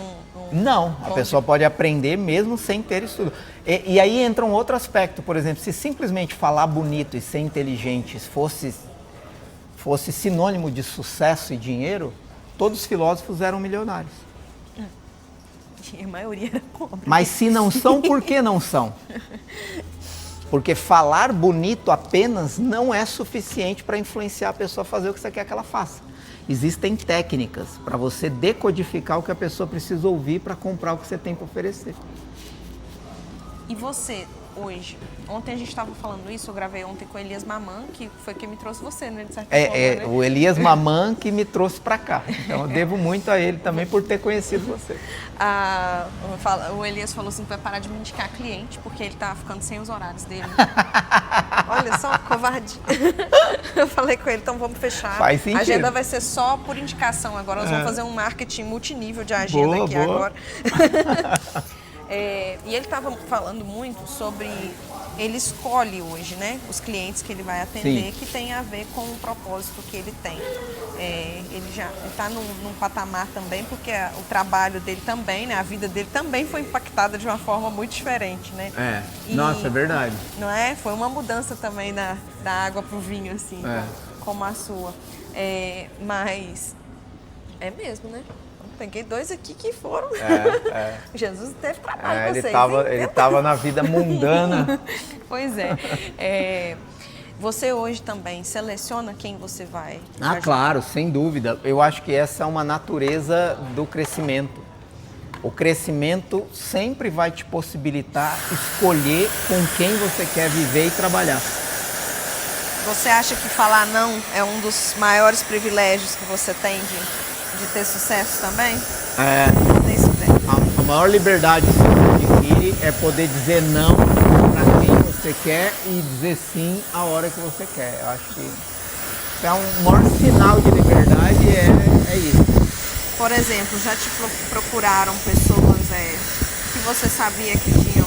Speaker 2: Não, a pessoa pode aprender mesmo sem ter estudo. E aí entra um outro aspecto, por exemplo, se simplesmente falar bonito e ser inteligente fosse sinônimo de sucesso e dinheiro, todos os filósofos eram milionários.
Speaker 1: E a maioria era pobre.
Speaker 2: Mas se não são, por que não são? Porque falar bonito apenas não é suficiente para influenciar a pessoa a fazer o que você quer que ela faça. Existem técnicas para você decodificar o que a pessoa precisa ouvir para comprar o que você tem para oferecer.
Speaker 1: E você, hoje, ontem a gente estava falando isso, eu gravei ontem com o Elias Maman, que foi quem me trouxe você, né? De certa forma, né?
Speaker 2: O Elias Maman que me trouxe para cá. Então eu devo muito a ele também por ter conhecido você.
Speaker 1: O Elias falou assim que vai parar de me indicar cliente, porque ele tá ficando sem os horários dele. Olha só, covarde. Eu falei com ele, então vamos fechar.
Speaker 2: Faz sentido.
Speaker 1: A agenda vai ser só por indicação agora. Nós vamos fazer um marketing multinível de agenda aqui agora. E ele estava falando muito sobre ele escolhe hoje, né, os clientes que ele vai atender,
Speaker 2: Sim.
Speaker 1: que tem a ver com o propósito que ele tem. Ele já está num patamar também, porque o trabalho dele também, né, a vida dele também foi impactada de uma forma muito diferente, né?
Speaker 2: Nossa, é verdade.
Speaker 1: Não é? Foi uma mudança também da água para o vinho, assim, como a sua. Mas é mesmo, né? Peguei 2 aqui que foram. Jesus teve trabalho com vocês.
Speaker 2: Ele tava na vida mundana.
Speaker 1: Pois é. Você hoje também seleciona quem você vai ajudar?
Speaker 2: Claro, sem dúvida. Eu acho que essa é uma natureza do crescimento. O crescimento sempre vai te possibilitar escolher com quem você quer viver e trabalhar.
Speaker 1: Você acha que falar não é um dos maiores privilégios que você tem de ter sucesso também?
Speaker 2: A maior liberdade que você adquire é poder dizer não para quem você quer e dizer sim a hora que você quer. Eu acho que isso é um maior sinal de liberdade, é isso.
Speaker 1: Por exemplo, já te procuraram pessoas que você sabia que tinham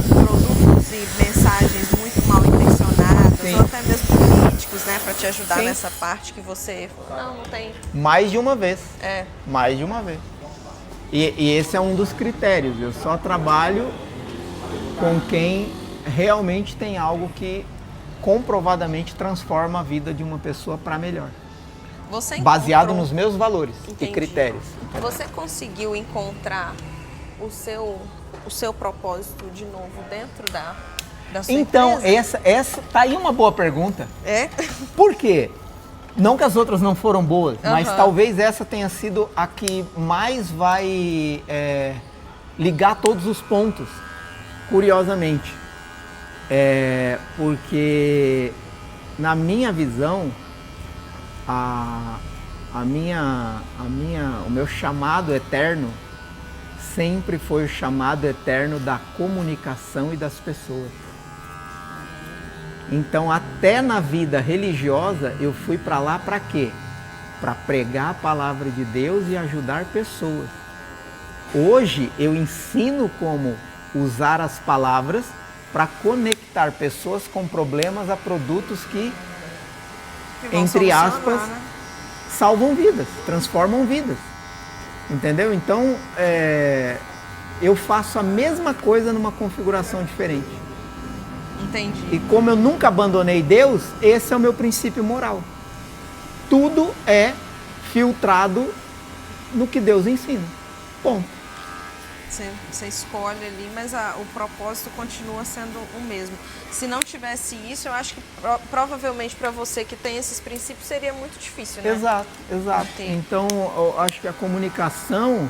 Speaker 1: produtos e mensagens muito mal intencionadas,
Speaker 2: Sim.
Speaker 1: ou até mesmo políticos, né, para te ajudar
Speaker 2: Sim.
Speaker 1: nessa parte que você falou, não tem.
Speaker 2: Mais de uma vez.
Speaker 1: É.
Speaker 2: Mais de uma vez. E esse é um dos critérios. Eu só trabalho com quem realmente tem algo que comprovadamente transforma a vida de uma pessoa para melhor.
Speaker 1: Você
Speaker 2: Baseado nos meus valores
Speaker 1: Entendi.
Speaker 2: e critérios.
Speaker 1: Você conseguiu encontrar o seu propósito de novo dentro da sua
Speaker 2: Então,
Speaker 1: empresa?
Speaker 2: essa tá aí uma boa pergunta.
Speaker 1: É?
Speaker 2: Por quê? Não que as outras não foram boas, mas
Speaker 1: Aham.
Speaker 2: talvez essa tenha sido a que mais vai ligar todos os pontos, curiosamente. Porque, na minha visão, o meu chamado eterno sempre foi o chamado eterno da comunicação e das pessoas. Então, até na vida religiosa, eu fui para lá para quê? Para pregar a palavra de Deus e ajudar pessoas. Hoje, eu ensino como usar as palavras para conectar pessoas com problemas a produtos que
Speaker 1: vão
Speaker 2: entre
Speaker 1: solucionar,
Speaker 2: aspas,
Speaker 1: né?
Speaker 2: salvam vidas, transformam vidas. Entendeu? Então, eu faço a mesma coisa numa configuração diferente.
Speaker 1: Entendi.
Speaker 2: E como eu nunca abandonei Deus, esse é o meu princípio moral. Tudo é filtrado no que Deus ensina. Ponto.
Speaker 1: Você escolhe ali, mas o propósito continua sendo o mesmo. Se não tivesse isso, eu acho que provavelmente para você que tem esses princípios seria muito difícil, né?
Speaker 2: Exato.
Speaker 1: Entendi.
Speaker 2: Então, eu acho que a comunicação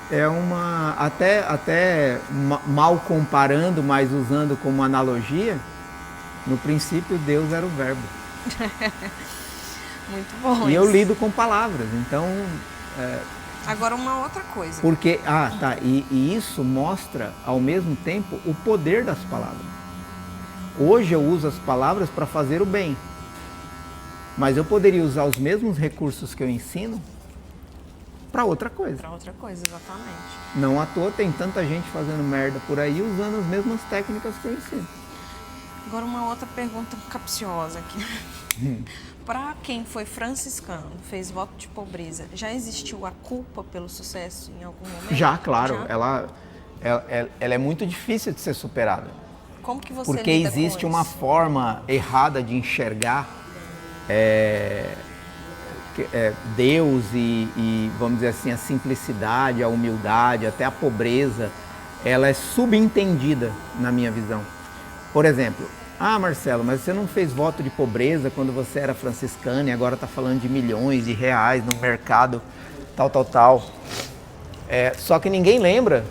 Speaker 2: é uma, até mal comparando, mas usando como analogia, no princípio Deus era o verbo.
Speaker 1: Muito bom.
Speaker 2: E eu
Speaker 1: isso.
Speaker 2: lido com palavras, então...
Speaker 1: Agora uma outra coisa.
Speaker 2: Porque, e isso mostra ao mesmo tempo o poder das palavras. Hoje eu uso as palavras para fazer o bem, mas eu poderia usar os mesmos recursos que eu ensino para outra coisa.
Speaker 1: Para outra coisa, exatamente.
Speaker 2: Não à toa tem tanta gente fazendo merda por aí usando as mesmas técnicas que eu ensino.
Speaker 1: Agora uma outra pergunta capciosa aqui. Para quem foi franciscano, fez voto de pobreza, já existiu a culpa pelo sucesso em algum momento?
Speaker 2: Já, claro.
Speaker 1: Já?
Speaker 2: Ela é muito difícil de ser superada.
Speaker 1: Como que você
Speaker 2: Porque
Speaker 1: lida
Speaker 2: existe
Speaker 1: com
Speaker 2: uma
Speaker 1: isso?
Speaker 2: forma errada de enxergar Deus e, vamos dizer assim, a simplicidade, a humildade, até a pobreza. Ela é subentendida na minha visão. Por exemplo, Marcelo, mas você não fez voto de pobreza quando você era franciscano e agora está falando de milhões de reais no mercado, tal. Só que ninguém lembra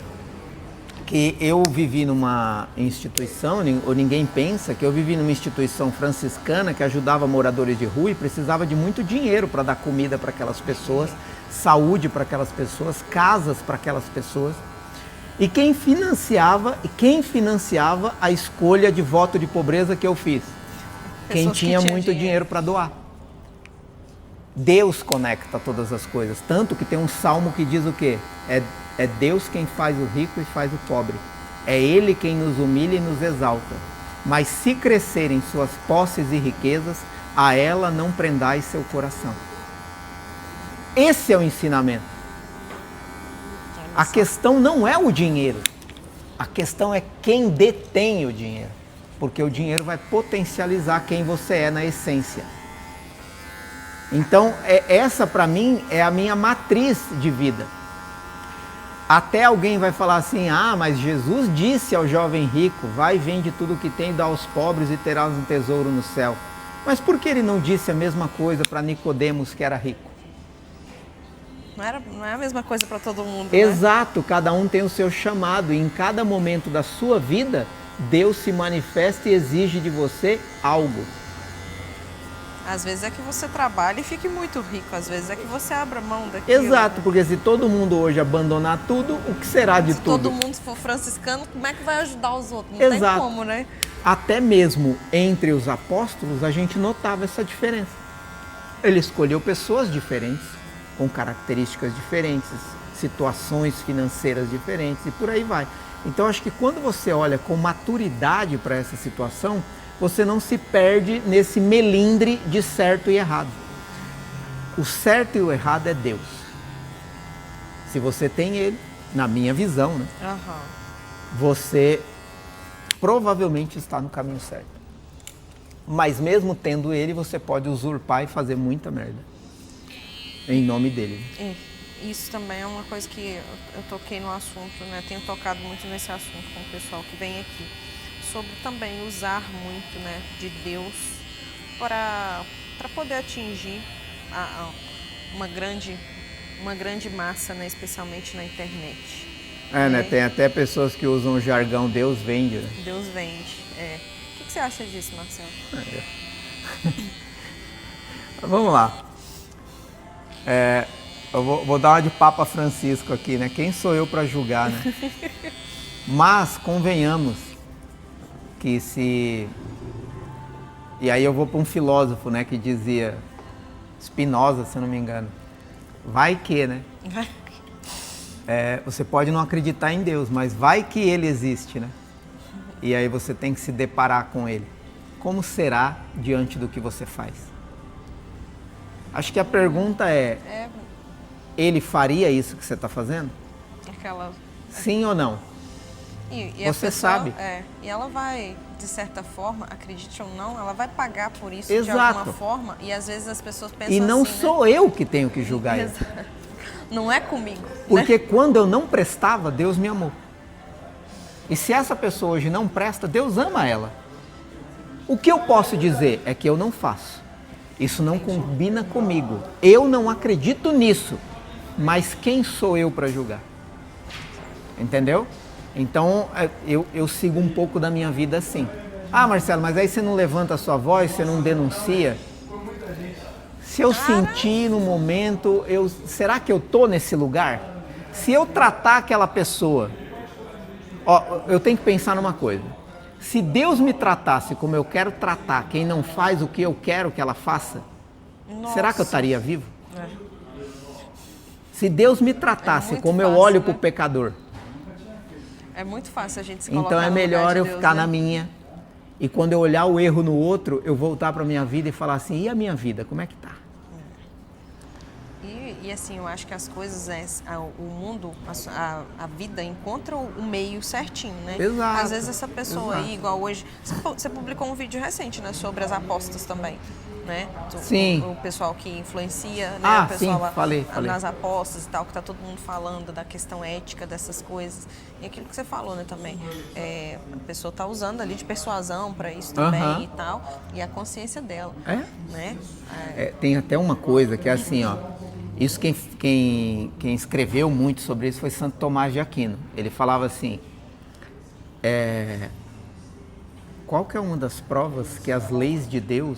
Speaker 2: que eu vivi numa instituição, ou ninguém pensa que eu vivi numa instituição franciscana que ajudava moradores de rua e precisava de muito dinheiro para dar comida para aquelas pessoas, saúde para aquelas pessoas, casas para aquelas pessoas. E quem financiava a escolha de voto de pobreza que eu fiz? Quem tinha muito dinheiro para doar. Deus conecta todas as coisas. Tanto que tem um salmo que diz o quê? É Deus quem faz o rico e faz o pobre. É Ele quem nos humilha e nos exalta. Mas se crescerem suas posses e riquezas, a ela não prendais seu coração. Esse é o ensinamento. A questão não é o dinheiro. A questão é quem detém o dinheiro. Porque o dinheiro vai potencializar quem você é na essência. Então, essa para mim é a minha matriz de vida. Até alguém vai falar assim, mas Jesus disse ao jovem rico, vai, vende tudo o que tem, dá aos pobres e terás um tesouro no céu. Mas por que ele não disse a mesma coisa para Nicodemos, que era rico?
Speaker 1: Não é a mesma coisa para todo mundo,
Speaker 2: Exato, cada um tem o seu chamado e em cada momento da sua vida, Deus se manifesta e exige de você algo.
Speaker 1: Às vezes é que você trabalha e fique muito rico, às vezes é que você abra mão daquilo.
Speaker 2: Exato, porque se todo mundo hoje abandonar tudo, o que será de tudo?
Speaker 1: Se todo mundo for franciscano, como é que vai ajudar os outros? Não
Speaker 2: Exato.
Speaker 1: tem como, né?
Speaker 2: Até mesmo entre os apóstolos, a gente notava essa diferença. Ele escolheu pessoas diferentes, com características diferentes, situações financeiras diferentes e por aí vai. Então, acho que quando você olha com maturidade para essa situação, você não se perde nesse melindre de certo e errado. O certo e o errado é Deus. Se você tem Ele, na minha visão, né? Você provavelmente está no caminho certo. Mas mesmo tendo Ele, você pode usurpar e fazer muita merda. Em nome dele.
Speaker 1: Isso também é uma coisa que eu toquei no assunto, né? Tenho tocado muito nesse assunto com o pessoal que vem aqui. Sobre também usar muito, né, de Deus para poder atingir uma grande massa, né, especialmente na internet.
Speaker 2: Né? Tem até pessoas que usam o jargão Deus vende. Né?
Speaker 1: Deus vende, O que você acha disso, Marcelo?
Speaker 2: Vamos lá. Eu vou dar uma de Papa Francisco aqui, né? Quem sou eu para julgar, né? Mas convenhamos que se... E aí eu vou para um filósofo, né, que dizia, Spinoza, se eu não me engano, vai que, né? Você pode não acreditar em Deus, mas vai que ele existe, né? E aí você tem que se deparar com ele. Como será diante do que você faz? Acho que a pergunta ele faria isso que você está fazendo? Sim ou não?
Speaker 1: E
Speaker 2: você sabe.
Speaker 1: E ela vai, de certa forma, acredite ou não, ela vai pagar por isso
Speaker 2: Exato.
Speaker 1: de alguma forma. E às vezes as pessoas pensam
Speaker 2: e não
Speaker 1: assim,
Speaker 2: sou
Speaker 1: né?
Speaker 2: eu que tenho que julgar ele.
Speaker 1: Não é comigo.
Speaker 2: Porque
Speaker 1: né?
Speaker 2: quando eu não prestava, Deus me amou. E se essa pessoa hoje não presta, Deus ama ela. O que eu posso dizer é que eu não faço. Isso não combina comigo. Eu não acredito nisso. Mas quem sou eu para julgar? Entendeu? Então, eu sigo um pouco da minha vida assim. Marcelo, mas aí você não levanta a sua voz, você não denuncia? Se eu sentir no momento, será que eu tô nesse lugar? Se eu tratar aquela pessoa, eu tenho que pensar numa coisa. Se Deus me tratasse como eu quero tratar quem não faz o que eu quero que ela faça, será que eu estaria vivo? Se Deus me tratasse como eu olho para o pecador,
Speaker 1: é muito fácil a gente se colocar
Speaker 2: então é melhor eu ficar
Speaker 1: né?
Speaker 2: na minha. E quando eu olhar o erro no outro, eu voltar para a minha vida e falar assim, e a minha vida, como é que tá?
Speaker 1: E assim, eu acho que as coisas, o mundo, a vida encontra o meio certinho, né?
Speaker 2: Exato.
Speaker 1: Às vezes essa pessoa aí, igual hoje, você publicou um vídeo recente, né, sobre as apostas também, né?
Speaker 2: Sim.
Speaker 1: O pessoal que influencia, né? O pessoal
Speaker 2: sim,
Speaker 1: lá
Speaker 2: falei.
Speaker 1: nas apostas e tal, que tá todo mundo falando da questão ética dessas coisas. E aquilo que você falou, né, também. A pessoa tá usando ali de persuasão para isso também e tal, e a consciência dela, né?
Speaker 2: Tem até uma coisa que é assim, isso quem escreveu muito sobre isso foi Santo Tomás de Aquino. Ele falava assim, qual que é uma das provas que as leis de Deus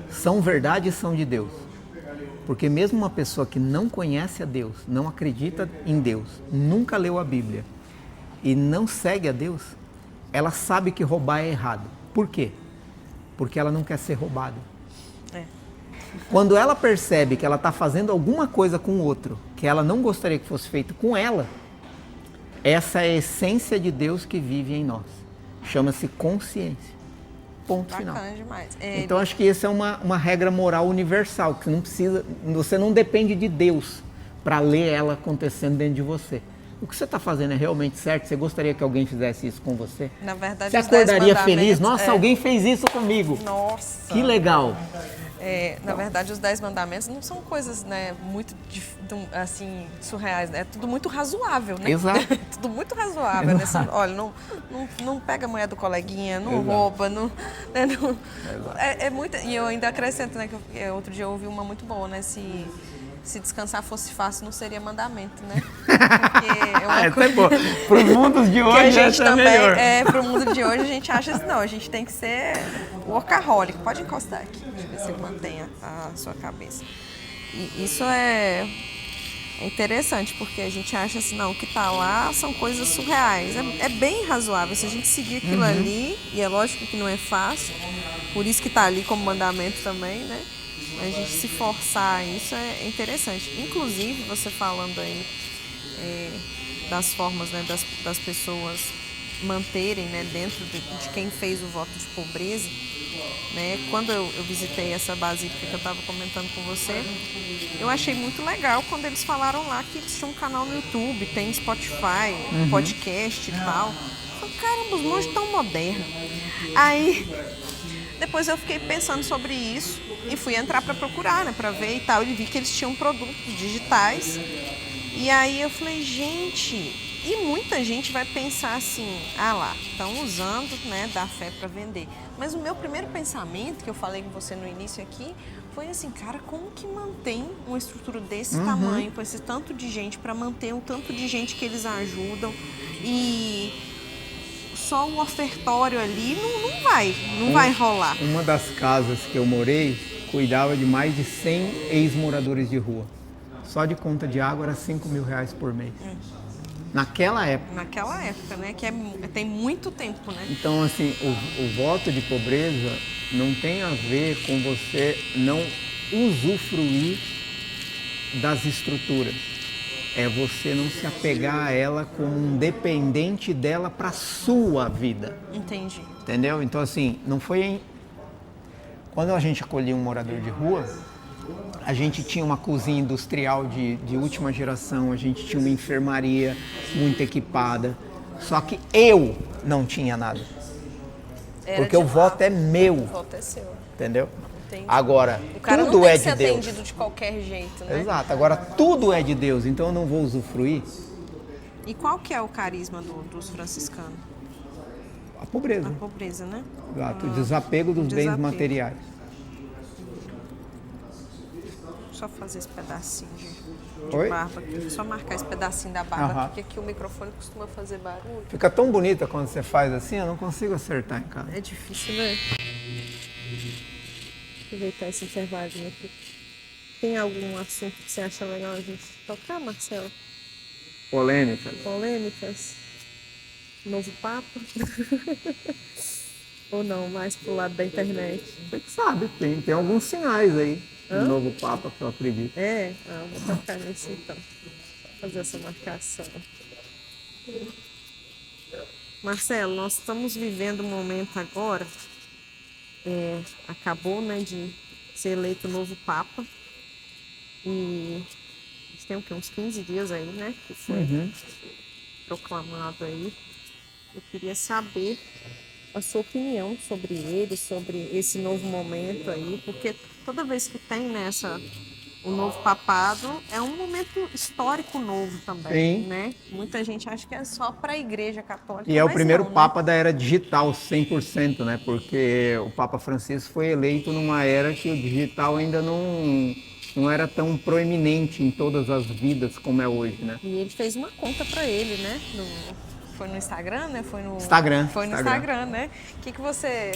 Speaker 2: são verdade e são de Deus? Porque mesmo uma pessoa que não conhece a Deus, não acredita em Deus, nunca leu a Bíblia e não segue a Deus, ela sabe que roubar é errado. Por quê? Porque ela não quer ser roubada. Quando ela percebe que ela está fazendo alguma coisa com o outro, que ela não gostaria que fosse feito com ela, essa é a essência de Deus que vive em nós. Chama-se consciência. ponto final.
Speaker 1: Bacana demais.
Speaker 2: Então acho que essa é uma regra moral universal, que você não depende de Deus para ler ela acontecendo dentro de você. O que você está fazendo é realmente certo? Você gostaria que alguém fizesse isso com você?
Speaker 1: Na verdade,
Speaker 2: você acordaria feliz? Nossa, alguém fez isso comigo.
Speaker 1: Nossa.
Speaker 2: Que legal.
Speaker 1: Na verdade, os 10 mandamentos não são coisas, né, muito assim, surreais, né? É tudo muito razoável, né?
Speaker 2: Exato.
Speaker 1: Tudo muito razoável. Né? Olha, não pega a mulher do coleguinha, não rouba, não, né? É muito. E eu ainda acrescento, né? Que outro dia eu ouvi uma muito boa, né? Se descansar fosse fácil, não seria mandamento, né? Porque é uma coisa...
Speaker 2: Para os mundos de hoje,
Speaker 1: a gente
Speaker 2: essa
Speaker 1: também,
Speaker 2: é melhor.
Speaker 1: Para o mundo de hoje, a gente acha assim, não, a gente tem que ser workaholic. Pode encostar aqui, deixa eu ver se ele mantém a sua cabeça. E isso é interessante, porque a gente acha assim, não, o que está lá são coisas surreais. É bem razoável, se a gente seguir aquilo ali, e é lógico que não é fácil, por isso que está ali como mandamento também, né? A gente se forçar a isso é interessante. Inclusive, você falando aí das formas, né, das pessoas manterem, né, dentro de quem fez o voto de pobreza, né, quando eu visitei essa basílica que eu estava comentando com você, eu achei muito legal quando eles falaram lá que eles tinham um canal no YouTube, tem Spotify, podcast e tal. Eu falei, caramba, os monges tão modernos. Aí... Depois eu fiquei pensando sobre isso e fui entrar para procurar, né, para ver e tal. E vi que eles tinham produtos digitais. E aí eu falei, gente, e muita gente vai pensar assim, lá, estão usando, né, da fé para vender. Mas o meu primeiro pensamento, que eu falei com você no início aqui, foi assim, cara, como que mantém uma estrutura desse tamanho, com esse tanto de gente, para manter o tanto de gente que eles ajudam e... só um ofertório ali não vai rolar.
Speaker 2: Uma das casas que eu morei cuidava de mais de 100 ex-moradores de rua. Só de conta de água era R$5.000 por mês. Naquela época.
Speaker 1: Naquela época, né? Que tem muito tempo, né?
Speaker 2: Então, assim, o voto de pobreza não tem a ver com você não usufruir das estruturas. É você não se apegar a ela como um dependente dela para sua vida.
Speaker 1: Entendi.
Speaker 2: Entendeu? Então, assim, não foi Quando a gente acolhia um morador de rua, a gente tinha uma cozinha industrial de última geração, a gente tinha uma enfermaria muito equipada, só que eu não tinha nada. Porque o voto é meu.
Speaker 1: O voto é seu.
Speaker 2: Entendeu?
Speaker 1: Entendi.
Speaker 2: Agora,
Speaker 1: o cara
Speaker 2: tudo
Speaker 1: não tem
Speaker 2: é
Speaker 1: que ser
Speaker 2: de Deus.
Speaker 1: atendido de qualquer jeito, né?
Speaker 2: Exato. Agora, tudo é de Deus, então eu não vou usufruir.
Speaker 1: E qual que é o carisma dos franciscanos?
Speaker 2: A pobreza.
Speaker 1: A pobreza, né?
Speaker 2: Exato. O desapego dos bens materiais.
Speaker 1: Só fazer esse pedacinho de
Speaker 2: Oi?
Speaker 1: barba aqui. Só marcar esse pedacinho da barba, porque aqui o microfone costuma fazer barulho.
Speaker 2: Fica tão bonita quando você faz assim, eu não consigo acertar em casa.
Speaker 1: É difícil, né? Aproveitar esse intervalinho aqui. Tem algum assunto que você acha legal a gente tocar, Marcelo?
Speaker 2: Polêmica.
Speaker 1: Polêmicas? Novo Papa? Ou não, mais pro lado da internet?
Speaker 2: Você que sabe, tem alguns sinais aí. O novo Papa, que eu acredito.
Speaker 1: Vou tocar nisso então. Vou fazer essa marcação. Marcelo, nós estamos vivendo um momento agora, acabou, né, de ser eleito o novo Papa. E a gente tem o quê? Uns 15 dias aí, né? Que foi proclamado aí. Eu queria saber a sua opinião sobre ele, sobre esse novo momento aí, porque toda vez que tem o novo papado, é um momento histórico novo também, né? Muita gente acha que é só para a Igreja Católica.
Speaker 2: E é o primeiro
Speaker 1: não,
Speaker 2: Papa
Speaker 1: né?
Speaker 2: da era digital, 100%, né? Porque o Papa Francisco foi eleito numa era que o digital ainda não era tão proeminente em todas as vidas como é hoje, né?
Speaker 1: E ele fez uma conta para ele, né? Foi no Instagram, né? Foi no Instagram, né? O que você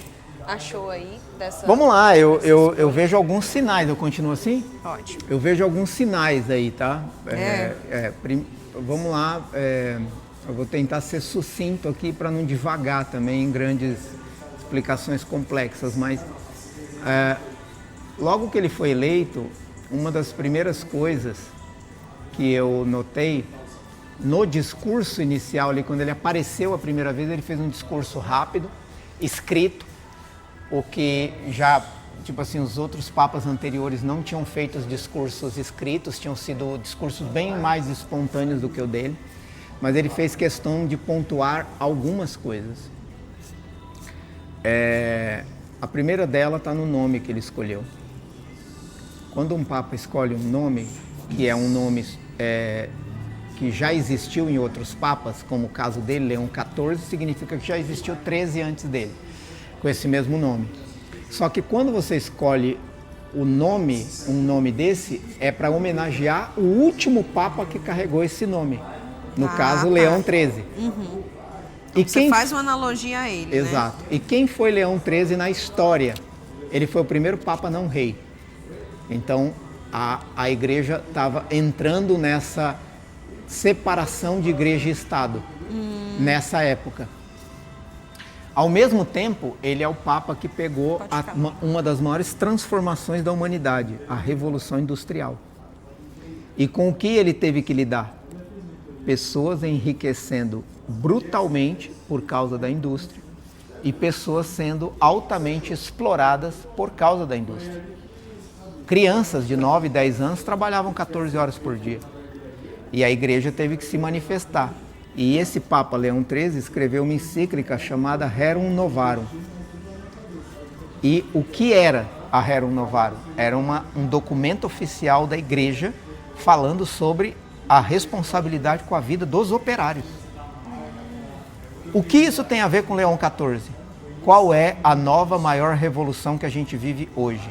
Speaker 1: achou aí dessa...
Speaker 2: Vamos lá, eu vejo alguns sinais, eu continuo assim?
Speaker 1: Ótimo.
Speaker 2: Eu vejo alguns sinais aí, tá? Vamos lá, eu vou tentar ser sucinto aqui para não divagar também em grandes explicações complexas, mas logo que ele foi eleito, uma das primeiras coisas que eu notei no discurso inicial, ali, quando ele apareceu a primeira vez, ele fez um discurso rápido, escrito, o que já, tipo assim, os outros papas anteriores não tinham feito os discursos escritos, tinham sido discursos bem mais espontâneos do que o dele, mas ele fez questão de pontuar algumas coisas. A primeira dela está no nome que ele escolheu. Quando um papa escolhe um nome, que é um nome que já existiu em outros papas, como o caso dele, Leão XIV, significa que já existiu 13 antes dele, com esse mesmo nome. Só que quando você escolhe um nome desse, é para homenagear o último papa que carregou esse nome. No caso, Leão XIII.
Speaker 1: Uhum.
Speaker 2: E
Speaker 1: Você faz uma analogia a ele,
Speaker 2: Exato. Né? E quem foi Leão XIII na história? Ele foi o primeiro papa não rei. Então, a igreja estava entrando nessa separação de igreja e Estado, nessa época. Ao mesmo tempo, ele é o papa que pegou uma das maiores transformações da humanidade, a Revolução Industrial. E com o que ele teve que lidar? Pessoas enriquecendo brutalmente por causa da indústria e pessoas sendo altamente exploradas por causa da indústria. Crianças de 9, 10 anos trabalhavam 14 horas por dia. E a igreja teve que se manifestar. E esse Papa Leão XIII escreveu uma encíclica chamada Rerum Novarum. E o que era a Rerum Novarum? Era um documento oficial da igreja falando sobre a responsabilidade com a vida dos operários. O que isso tem a ver com Leão XIV? Qual é a nova maior revolução que a gente vive hoje?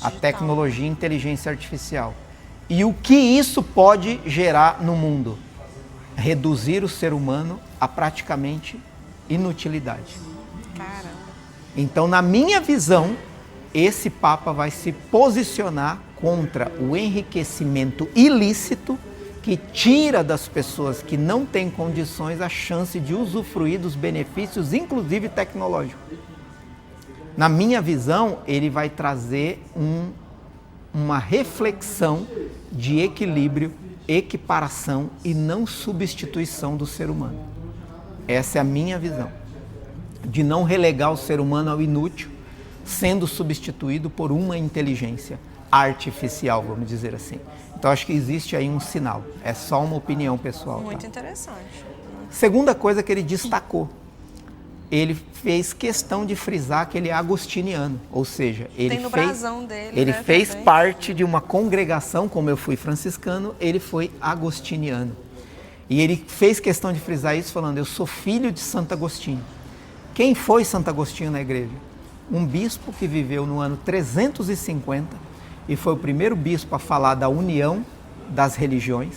Speaker 2: A tecnologia e inteligência artificial. E o que isso pode gerar no mundo? Reduzir o ser humano a praticamente inutilidade.
Speaker 1: Caramba.
Speaker 2: Então, na minha visão, esse Papa vai se posicionar contra o enriquecimento ilícito que tira das pessoas que não têm condições a chance de usufruir dos benefícios, inclusive tecnológicos. Na minha visão, ele vai trazer uma reflexão de equilíbrio, equiparação e não substituição do ser humano. Essa é a minha visão. De não relegar o ser humano ao inútil, sendo substituído por uma inteligência artificial, vamos dizer assim. Então, acho que existe aí um sinal. É só uma opinião pessoal.
Speaker 1: Muito interessante.
Speaker 2: Segunda coisa que ele destacou. Ele fez questão de frisar que ele é agostiniano, ou seja, ele fez parte de uma congregação, como eu fui franciscano, ele foi agostiniano. E ele fez questão de frisar isso falando, eu sou filho de Santo Agostinho. Quem foi Santo Agostinho na igreja? Um bispo que viveu no ano 350 e foi o primeiro bispo a falar da união das religiões,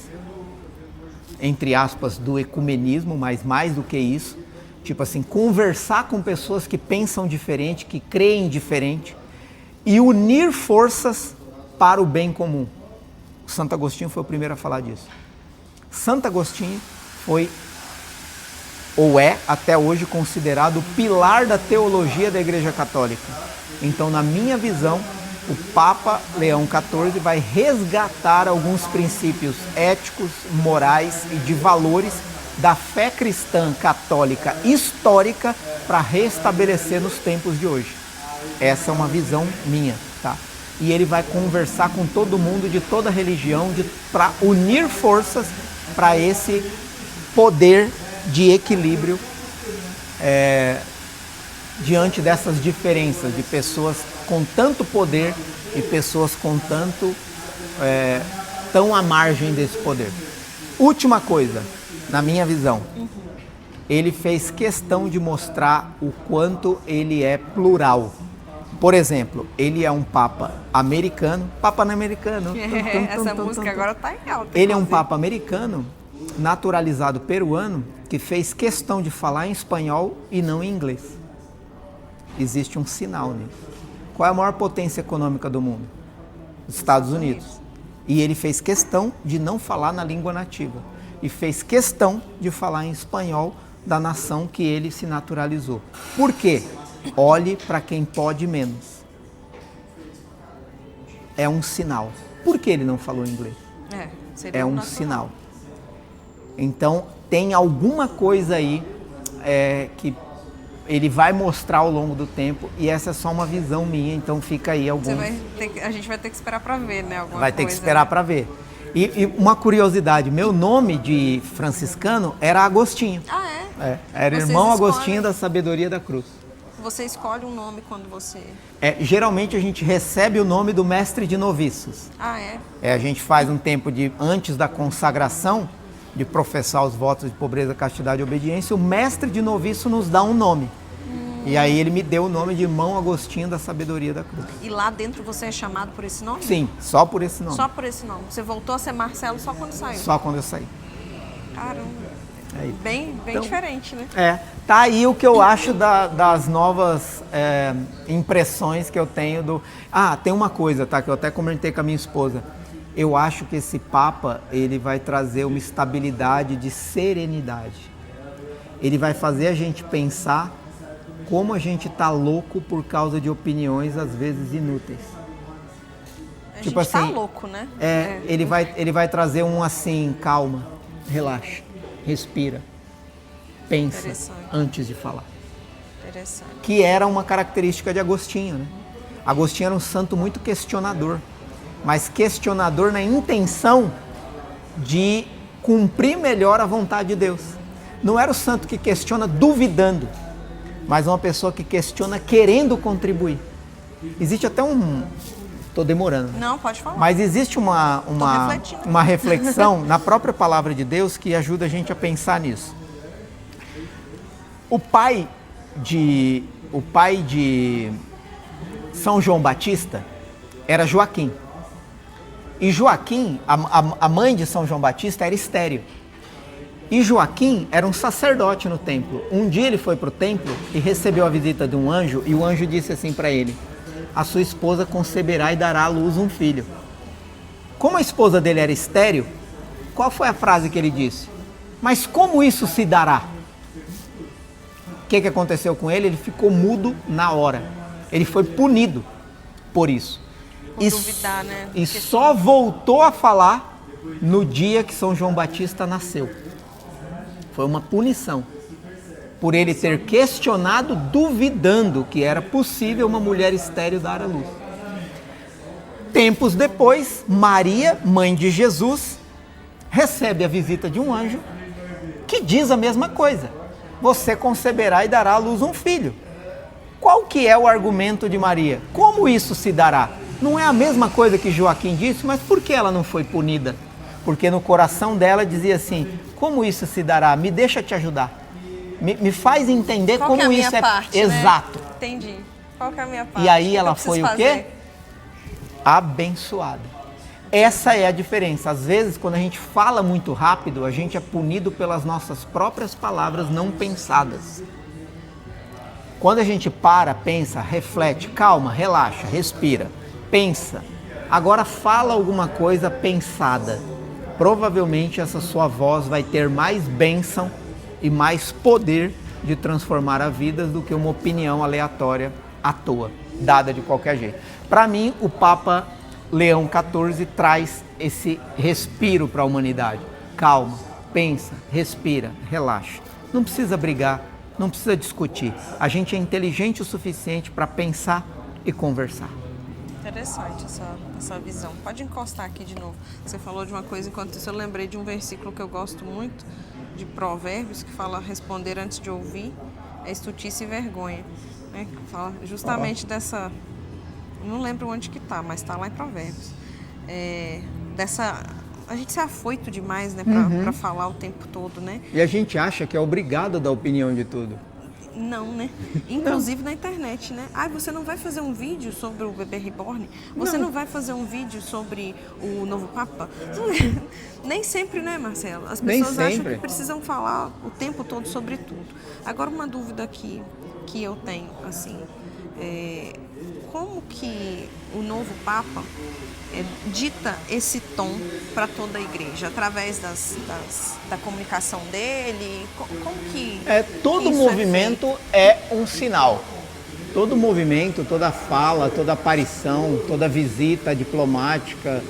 Speaker 2: entre aspas, do ecumenismo, mas mais do que isso, tipo assim, conversar com pessoas que pensam diferente, que creem diferente e unir forças para o bem comum. Santo Agostinho foi o primeiro a falar disso. Santo Agostinho foi, ou é, até hoje, considerado o pilar da teologia da Igreja Católica. Então, na minha visão, o Papa Leão XIV vai resgatar alguns princípios éticos, morais e de valores da fé cristã católica histórica para restabelecer nos tempos de hoje. Essa é uma visão minha, tá? E ele vai conversar com todo mundo de toda religião para unir forças para esse poder de equilíbrio diante dessas diferenças de pessoas com tanto poder e pessoas com tão à margem desse poder. Última coisa, na minha visão, ele fez questão de mostrar o quanto ele é plural. Por exemplo, ele é um papa americano, papa americano.
Speaker 1: Essa música agora tá em alta.
Speaker 2: Ele é um papa americano, naturalizado peruano, que fez questão de falar em espanhol e não em inglês. Existe um sinal nisso. Qual é a maior potência econômica do mundo? Os Estados Unidos. E ele fez questão de não falar na língua nativa. E fez questão de falar em espanhol da nação que ele se naturalizou. Por quê? Olhe para quem pode menos. É um sinal. Por que ele não falou inglês? É um sinal. Então, tem alguma coisa aí que ele vai mostrar ao longo do tempo, e essa é só uma visão minha, então fica aí alguns...
Speaker 1: A gente vai ter que esperar para ver, né?
Speaker 2: Vai ter que esperar para ver. E uma curiosidade, meu nome de franciscano era Agostinho.
Speaker 1: Ah, é?
Speaker 2: Era
Speaker 1: Vocês
Speaker 2: irmão
Speaker 1: escolhem-
Speaker 2: Agostinho da Sabedoria da Cruz.
Speaker 1: Você escolhe um nome quando você...
Speaker 2: Geralmente a gente recebe o nome do mestre de noviços.
Speaker 1: Ah, é?
Speaker 2: A gente faz um tempo antes da consagração, de professar os votos de pobreza, castidade e obediência, o mestre de noviço nos dá um nome. E aí ele me deu o nome de irmão Agostinho da Sabedoria da Cruz.
Speaker 1: E lá dentro você é chamado por esse nome?
Speaker 2: Sim, só por esse nome.
Speaker 1: Só por esse nome. Você voltou a ser Marcelo só quando saiu?
Speaker 2: Só quando eu saí.
Speaker 1: Caramba.
Speaker 2: É isso.
Speaker 1: Bem
Speaker 2: Então,
Speaker 1: diferente, né?
Speaker 2: Tá aí o que eu acho das novas impressões que eu tenho do... Tem uma coisa, tá, que eu até comentei com a minha esposa. Eu acho que esse Papa, ele vai trazer uma estabilidade de serenidade. Ele vai fazer a gente pensar como a gente tá louco por causa de opiniões, às vezes, inúteis.
Speaker 1: A
Speaker 2: Tipo
Speaker 1: gente tá
Speaker 2: assim,
Speaker 1: louco, né?
Speaker 2: Ele vai trazer um assim, calma, relaxa, respira, pensa
Speaker 1: Interessante.
Speaker 2: antes de falar.
Speaker 1: Interessante.
Speaker 2: Que era uma característica de Agostinho, né? Agostinho era um santo muito questionador, mas questionador na intenção de cumprir melhor a vontade de Deus. Não era o santo que questiona duvidando, mas uma pessoa que questiona querendo contribuir. Existe até Estou demorando.
Speaker 1: Não, pode falar.
Speaker 2: Mas existe uma
Speaker 1: refletindo.
Speaker 2: reflexão na própria palavra de Deus que ajuda a gente a pensar nisso. O pai de São João Batista era Joaquim. E Joaquim, a mãe de São João Batista, era estéril. E Joaquim era um sacerdote no templo. Um dia ele foi para o templo e recebeu a visita de um anjo, e o anjo disse assim para ele: a sua esposa conceberá e dará à luz um filho. Como a esposa dele era estéril, qual foi a frase que ele disse? Mas como isso se dará? O que aconteceu com ele? Ele ficou mudo na hora. Ele foi punido por isso.
Speaker 1: Por duvidar, né?
Speaker 2: E só voltou a falar no dia que São João Batista nasceu. Foi uma punição por ele ter questionado, duvidando que era possível uma mulher estéril dar à luz. Tempos depois, Maria, mãe de Jesus, recebe a visita de um anjo que diz a mesma coisa: você conceberá e dará à luz um filho. Qual que é o argumento de Maria? Como isso se dará? Não é a mesma coisa que Joaquim disse, mas por que ela não foi punida? Porque no coração dela dizia assim: como isso se dará? Me deixa te ajudar. Me faz entender
Speaker 1: Qual
Speaker 2: como
Speaker 1: que é a
Speaker 2: isso
Speaker 1: minha parte,
Speaker 2: exato.
Speaker 1: Né? Entendi. Qual que é a minha parte?
Speaker 2: E aí
Speaker 1: que
Speaker 2: ela
Speaker 1: eu preciso
Speaker 2: foi o quê?
Speaker 1: fazer?
Speaker 2: Abençoada. Essa é a diferença. Às vezes, quando a gente fala muito rápido, a gente é punido pelas nossas próprias palavras não pensadas. Quando a gente para, pensa, reflete, calma, relaxa, respira, pensa. Agora fala alguma coisa pensada. Provavelmente essa sua voz vai ter mais bênção e mais poder de transformar a vida do que uma opinião aleatória à toa, dada de qualquer jeito. Para mim, o Papa Leão XIV traz esse respiro para a humanidade. Calma, pensa, respira, relaxa. Não precisa brigar, não precisa discutir. A gente é inteligente o suficiente para pensar e conversar.
Speaker 1: Interessante essa visão. Pode encostar aqui de novo. Você falou de uma coisa, enquanto isso eu lembrei de um versículo que eu gosto muito, de Provérbios, que fala: responder antes de ouvir é estultice e vergonha. Né? Fala justamente dessa... Não lembro onde que tá, mas tá lá em Provérbios. A gente se afoito demais, né, pra falar o tempo todo, né?
Speaker 2: E a gente acha que é obrigado a dar opinião de tudo.
Speaker 1: Não, né? Inclusive na internet, né? Você não vai fazer um vídeo sobre o bebê reborn? Você não vai fazer um vídeo sobre o novo Papa? Nem sempre, né, Marcelo? As pessoas acham que precisam falar o tempo todo sobre tudo. Agora, uma dúvida que eu tenho, assim, como que o novo Papa dita esse tom para toda a igreja? Através da comunicação dele? Como que
Speaker 2: todo movimento é um sinal. Todo movimento, toda fala, toda aparição, toda visita diplomática.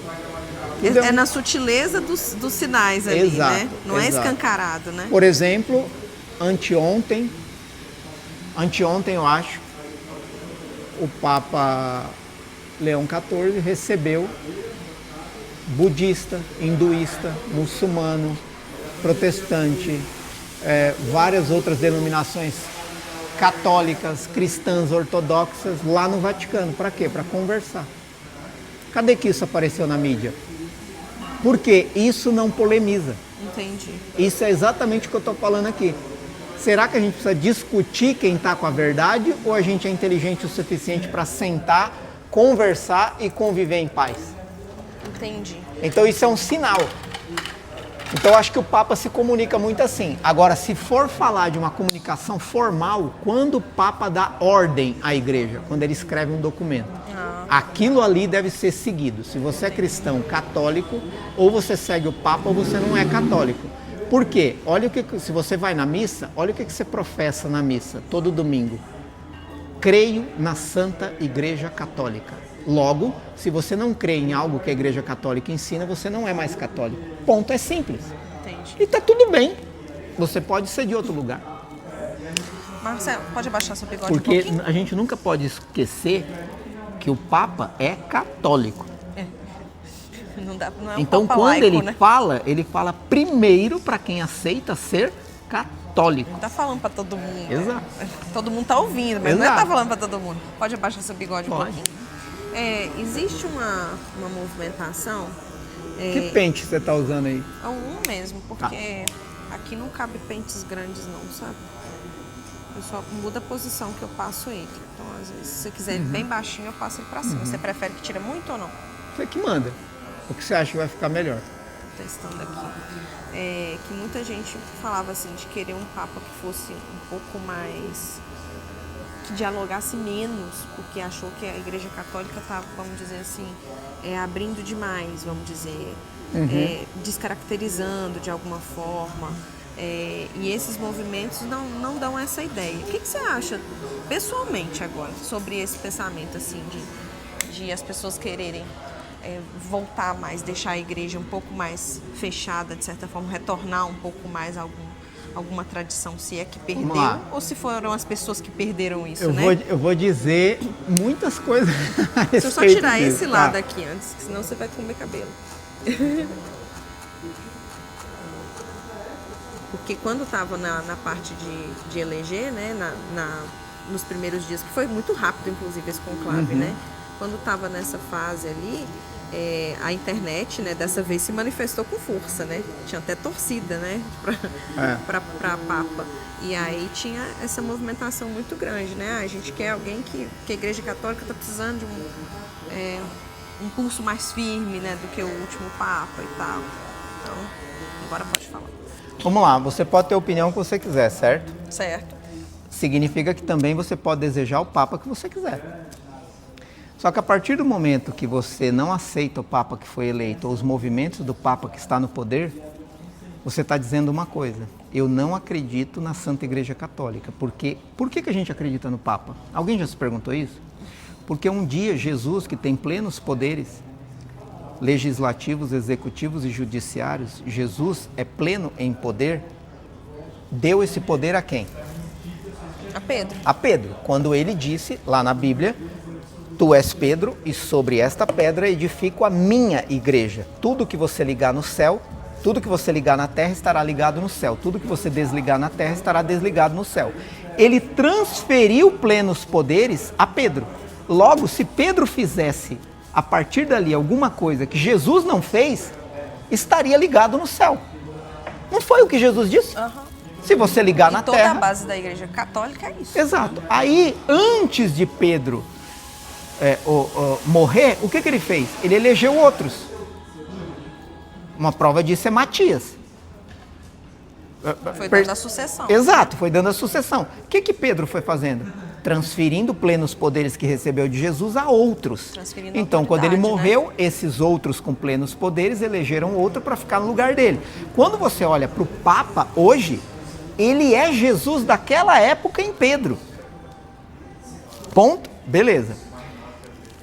Speaker 1: É na sutileza dos sinais ali, né? Não é escancarado, né?
Speaker 2: Por exemplo, anteontem, anteontem eu acho, o Papa Leão XIV recebeu budista, hinduísta, muçulmano, protestante, várias outras denominações católicas, cristãs, ortodoxas, lá no Vaticano. Para quê? Para conversar. Cadê que isso apareceu na mídia? Porque isso não polemiza.
Speaker 1: Entendi.
Speaker 2: Isso é exatamente o que eu estou falando aqui. Será que a gente precisa discutir quem está com a verdade ou a gente é inteligente o suficiente para sentar, conversar e conviver em paz?
Speaker 1: Entendi.
Speaker 2: Então isso é um sinal. Então eu acho que o Papa se comunica muito assim. Agora, se for falar de uma comunicação formal, quando o Papa dá ordem à igreja, quando ele escreve um documento, aquilo ali deve ser seguido. Se você é cristão católico, ou você segue o Papa ou você não é católico. Por quê? Olha o que, se você vai na missa, olha o que você professa na missa, todo domingo. Creio na Santa Igreja Católica. Logo, se você não crê em algo que a Igreja Católica ensina, você não é mais católico. Ponto, é simples.
Speaker 1: Entendi.
Speaker 2: E tá tudo bem. Você pode ser de outro lugar.
Speaker 1: Marcelo, pode abaixar seu bigode
Speaker 2: Porque
Speaker 1: um pouquinho?
Speaker 2: a gente nunca pode esquecer que o Papa é católico.
Speaker 1: Não dá, não é um
Speaker 2: Então,
Speaker 1: papa
Speaker 2: quando
Speaker 1: laico,
Speaker 2: ele
Speaker 1: né?
Speaker 2: ele fala primeiro para quem aceita ser católico.
Speaker 1: Não tá falando pra todo mundo.
Speaker 2: Exato.
Speaker 1: Todo mundo tá ouvindo, mas não
Speaker 2: Exato.
Speaker 1: tá falando pra todo mundo. Pode abaixar seu bigode um
Speaker 2: Pode.
Speaker 1: pouquinho. Existe uma movimentação...
Speaker 2: Que pente você tá usando aí?
Speaker 1: É um mesmo, porque aqui não cabe pentes grandes não, sabe? Eu só muda a posição que eu passo ele. Então, às vezes, se você quiser ele bem baixinho, eu passo ele pra cima. Você prefere que tire muito ou não?
Speaker 2: Você que manda. O que você acha que vai ficar melhor?
Speaker 1: Testando aqui. Que muita gente falava assim, de querer um papa que fosse um pouco mais... que dialogasse menos, porque achou que a Igreja Católica estava, vamos dizer assim, abrindo demais, vamos dizer, descaracterizando de alguma forma. E esses movimentos não dão essa ideia. O que você acha, pessoalmente agora, sobre esse pensamento assim, de as pessoas quererem voltar mais, deixar a igreja um pouco mais fechada, de certa forma, retornar um pouco mais a alguma tradição, se é que perdeu, ou se foram as pessoas que perderam isso,
Speaker 2: Eu vou dizer muitas coisas a
Speaker 1: Deixa eu só
Speaker 2: respeito
Speaker 1: tirar
Speaker 2: disso,
Speaker 1: esse lado aqui antes, senão você vai comer cabelo. Porque quando estava na parte de eleger, né, nos primeiros dias, que foi muito rápido, inclusive, esse conclave, né? Quando estava nessa fase ali, a internet, né, dessa vez se manifestou com força, né? Tinha até torcida, né, para Papa. E aí tinha essa movimentação muito grande, né? A gente quer alguém que a Igreja Católica está precisando de um pulso mais firme, né, do que o último Papa e tal. Então, agora pode falar.
Speaker 2: Vamos lá, você pode ter a opinião que você quiser, certo?
Speaker 1: Certo.
Speaker 2: Significa que também você pode desejar o Papa que você quiser. Só que a partir do momento que você não aceita o Papa que foi eleito, ou os movimentos do Papa que está no poder, você está dizendo uma coisa: eu não acredito na Santa Igreja Católica. Por que a gente acredita no Papa? Alguém já se perguntou isso? Porque um dia Jesus, que tem plenos poderes legislativos, executivos e judiciários, Jesus é pleno em poder, deu esse poder a quem?
Speaker 1: A Pedro.
Speaker 2: A Pedro, quando ele disse lá na Bíblia: tu és Pedro, e sobre esta pedra edifico a minha igreja. Tudo que você ligar no céu, tudo que você ligar na terra estará ligado no céu. Tudo que você desligar na terra estará desligado no céu. Ele transferiu plenos poderes a Pedro. Logo, se Pedro fizesse a partir dali alguma coisa que Jesus não fez, estaria ligado no céu. Não foi o que Jesus disse? Se você ligar na
Speaker 1: toda
Speaker 2: terra...
Speaker 1: a base da Igreja Católica é isso.
Speaker 2: Exato. Aí, antes de Pedro morrer, o que ele fez? Ele elegeu outros. Uma prova disso é Matias.
Speaker 1: Foi dando a sucessão.
Speaker 2: Exato, foi dando a sucessão. O que Pedro foi fazendo? Transferindo plenos poderes que recebeu de Jesus a outros. Então, quando ele morreu, né, esses outros com plenos poderes elegeram outro para ficar no lugar dele. Quando você olha para o Papa hoje, ele é Jesus daquela época em Pedro. Ponto? Beleza.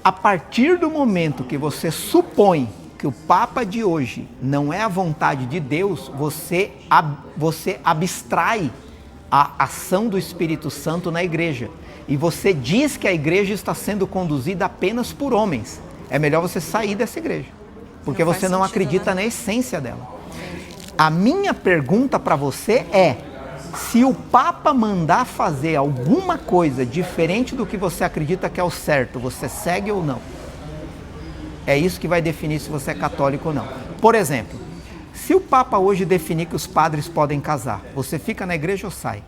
Speaker 2: A partir do momento que você supõe que o Papa de hoje não é a vontade de Deus, você abstrai a ação do Espírito Santo na igreja. E você diz que a igreja está sendo conduzida apenas por homens. É melhor você sair dessa igreja. Porque você não acredita na essência dela. A minha pergunta para você é: se o Papa mandar fazer alguma coisa diferente do que você acredita que é o certo, você segue ou não? É isso que vai definir se você é católico ou não. Por exemplo, se o Papa hoje definir que os padres podem casar, você fica na igreja ou sai?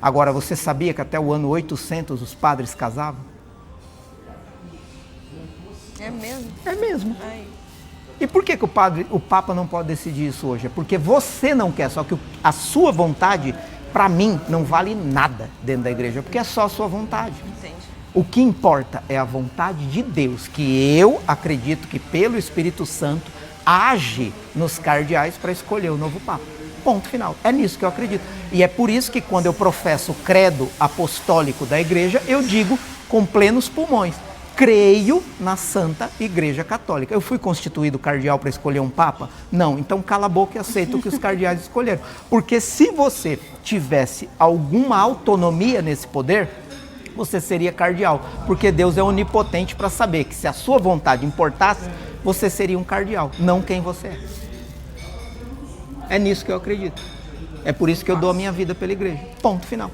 Speaker 2: Agora, você sabia que até o ano 800 os padres casavam?
Speaker 1: É mesmo?
Speaker 2: É mesmo.
Speaker 1: Ai.
Speaker 2: E por que o Papa não pode decidir isso hoje? É porque você não quer, só que a sua vontade, para mim, não vale nada dentro da igreja, porque é só a sua vontade.
Speaker 1: Entendi.
Speaker 2: O que importa é a vontade de Deus, que eu acredito que pelo Espírito Santo age nos cardeais para escolher o novo Papa. Ponto final. É nisso que eu acredito. E é por isso que quando eu professo o credo apostólico da igreja, eu digo com plenos pulmões: creio na Santa Igreja Católica. Eu fui constituído cardeal para escolher um Papa? Não. Então cala a boca e aceita o que os cardeais escolheram. Porque se você tivesse alguma autonomia nesse poder, você seria cardeal. Porque Deus é onipotente para saber que se a sua vontade importasse, você seria um cardeal, não quem você é. É nisso que eu acredito. É por isso que eu dou a minha vida pela igreja. Ponto final.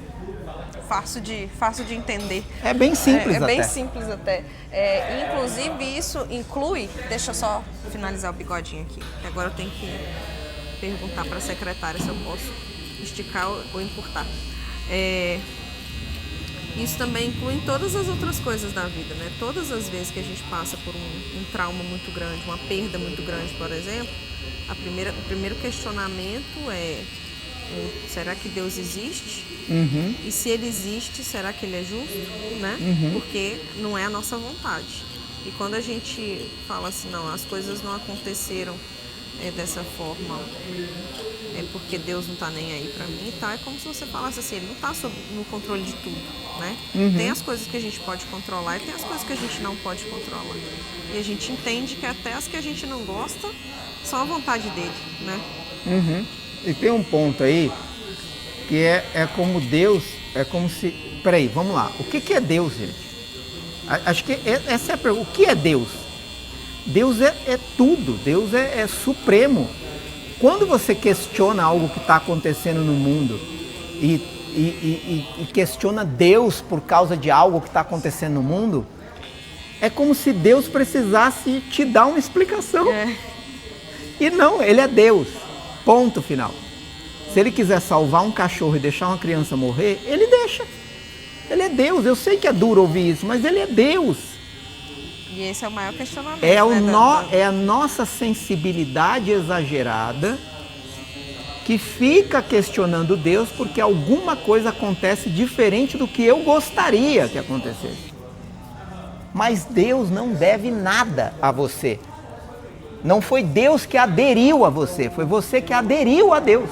Speaker 1: Fácil de entender.
Speaker 2: É bem simples até.
Speaker 1: É bem simples até. Inclusive, isso inclui... Deixa eu só finalizar o bigodinho aqui. Agora eu tenho que perguntar para a secretária se eu posso esticar ou encurtar. Isso também inclui todas as outras coisas da vida, né? Todas as vezes que a gente passa por um trauma muito grande, uma perda muito grande, por exemplo, o primeiro questionamento é: será que Deus existe?
Speaker 2: Uhum.
Speaker 1: E se Ele existe, será que Ele é justo? Né?
Speaker 2: Uhum.
Speaker 1: Porque não é a nossa vontade. E quando a gente fala assim, não, as coisas não aconteceram dessa forma, é porque Deus não está nem aí para mim e tal, é como se você falasse assim, Ele não está no controle de tudo, né?
Speaker 2: Uhum.
Speaker 1: Tem as coisas que a gente pode controlar e tem as coisas que a gente não pode controlar. E a gente entende que até as que a gente não gosta são a vontade dele, né?
Speaker 2: Uhum. E tem um ponto aí que é como Deus, é como se... Peraí, vamos lá. O que é Deus, gente? Acho que essa é a pergunta. O que é Deus? Deus é tudo. Deus é supremo. Quando você questiona algo que está acontecendo no mundo e questiona Deus por causa de algo que está acontecendo no mundo, é como se Deus precisasse te dar uma explicação. E não, Ele é Deus. Ponto final. Se Ele quiser salvar um cachorro e deixar uma criança morrer, Ele deixa. Ele é Deus. Eu sei que é duro ouvir isso, mas Ele é Deus.
Speaker 1: E esse é o maior questionamento.
Speaker 2: É a nossa sensibilidade exagerada que fica questionando Deus porque alguma coisa acontece diferente do que eu gostaria que acontecesse. Mas Deus não deve nada a você. Não foi Deus que aderiu a você, foi você que aderiu a Deus.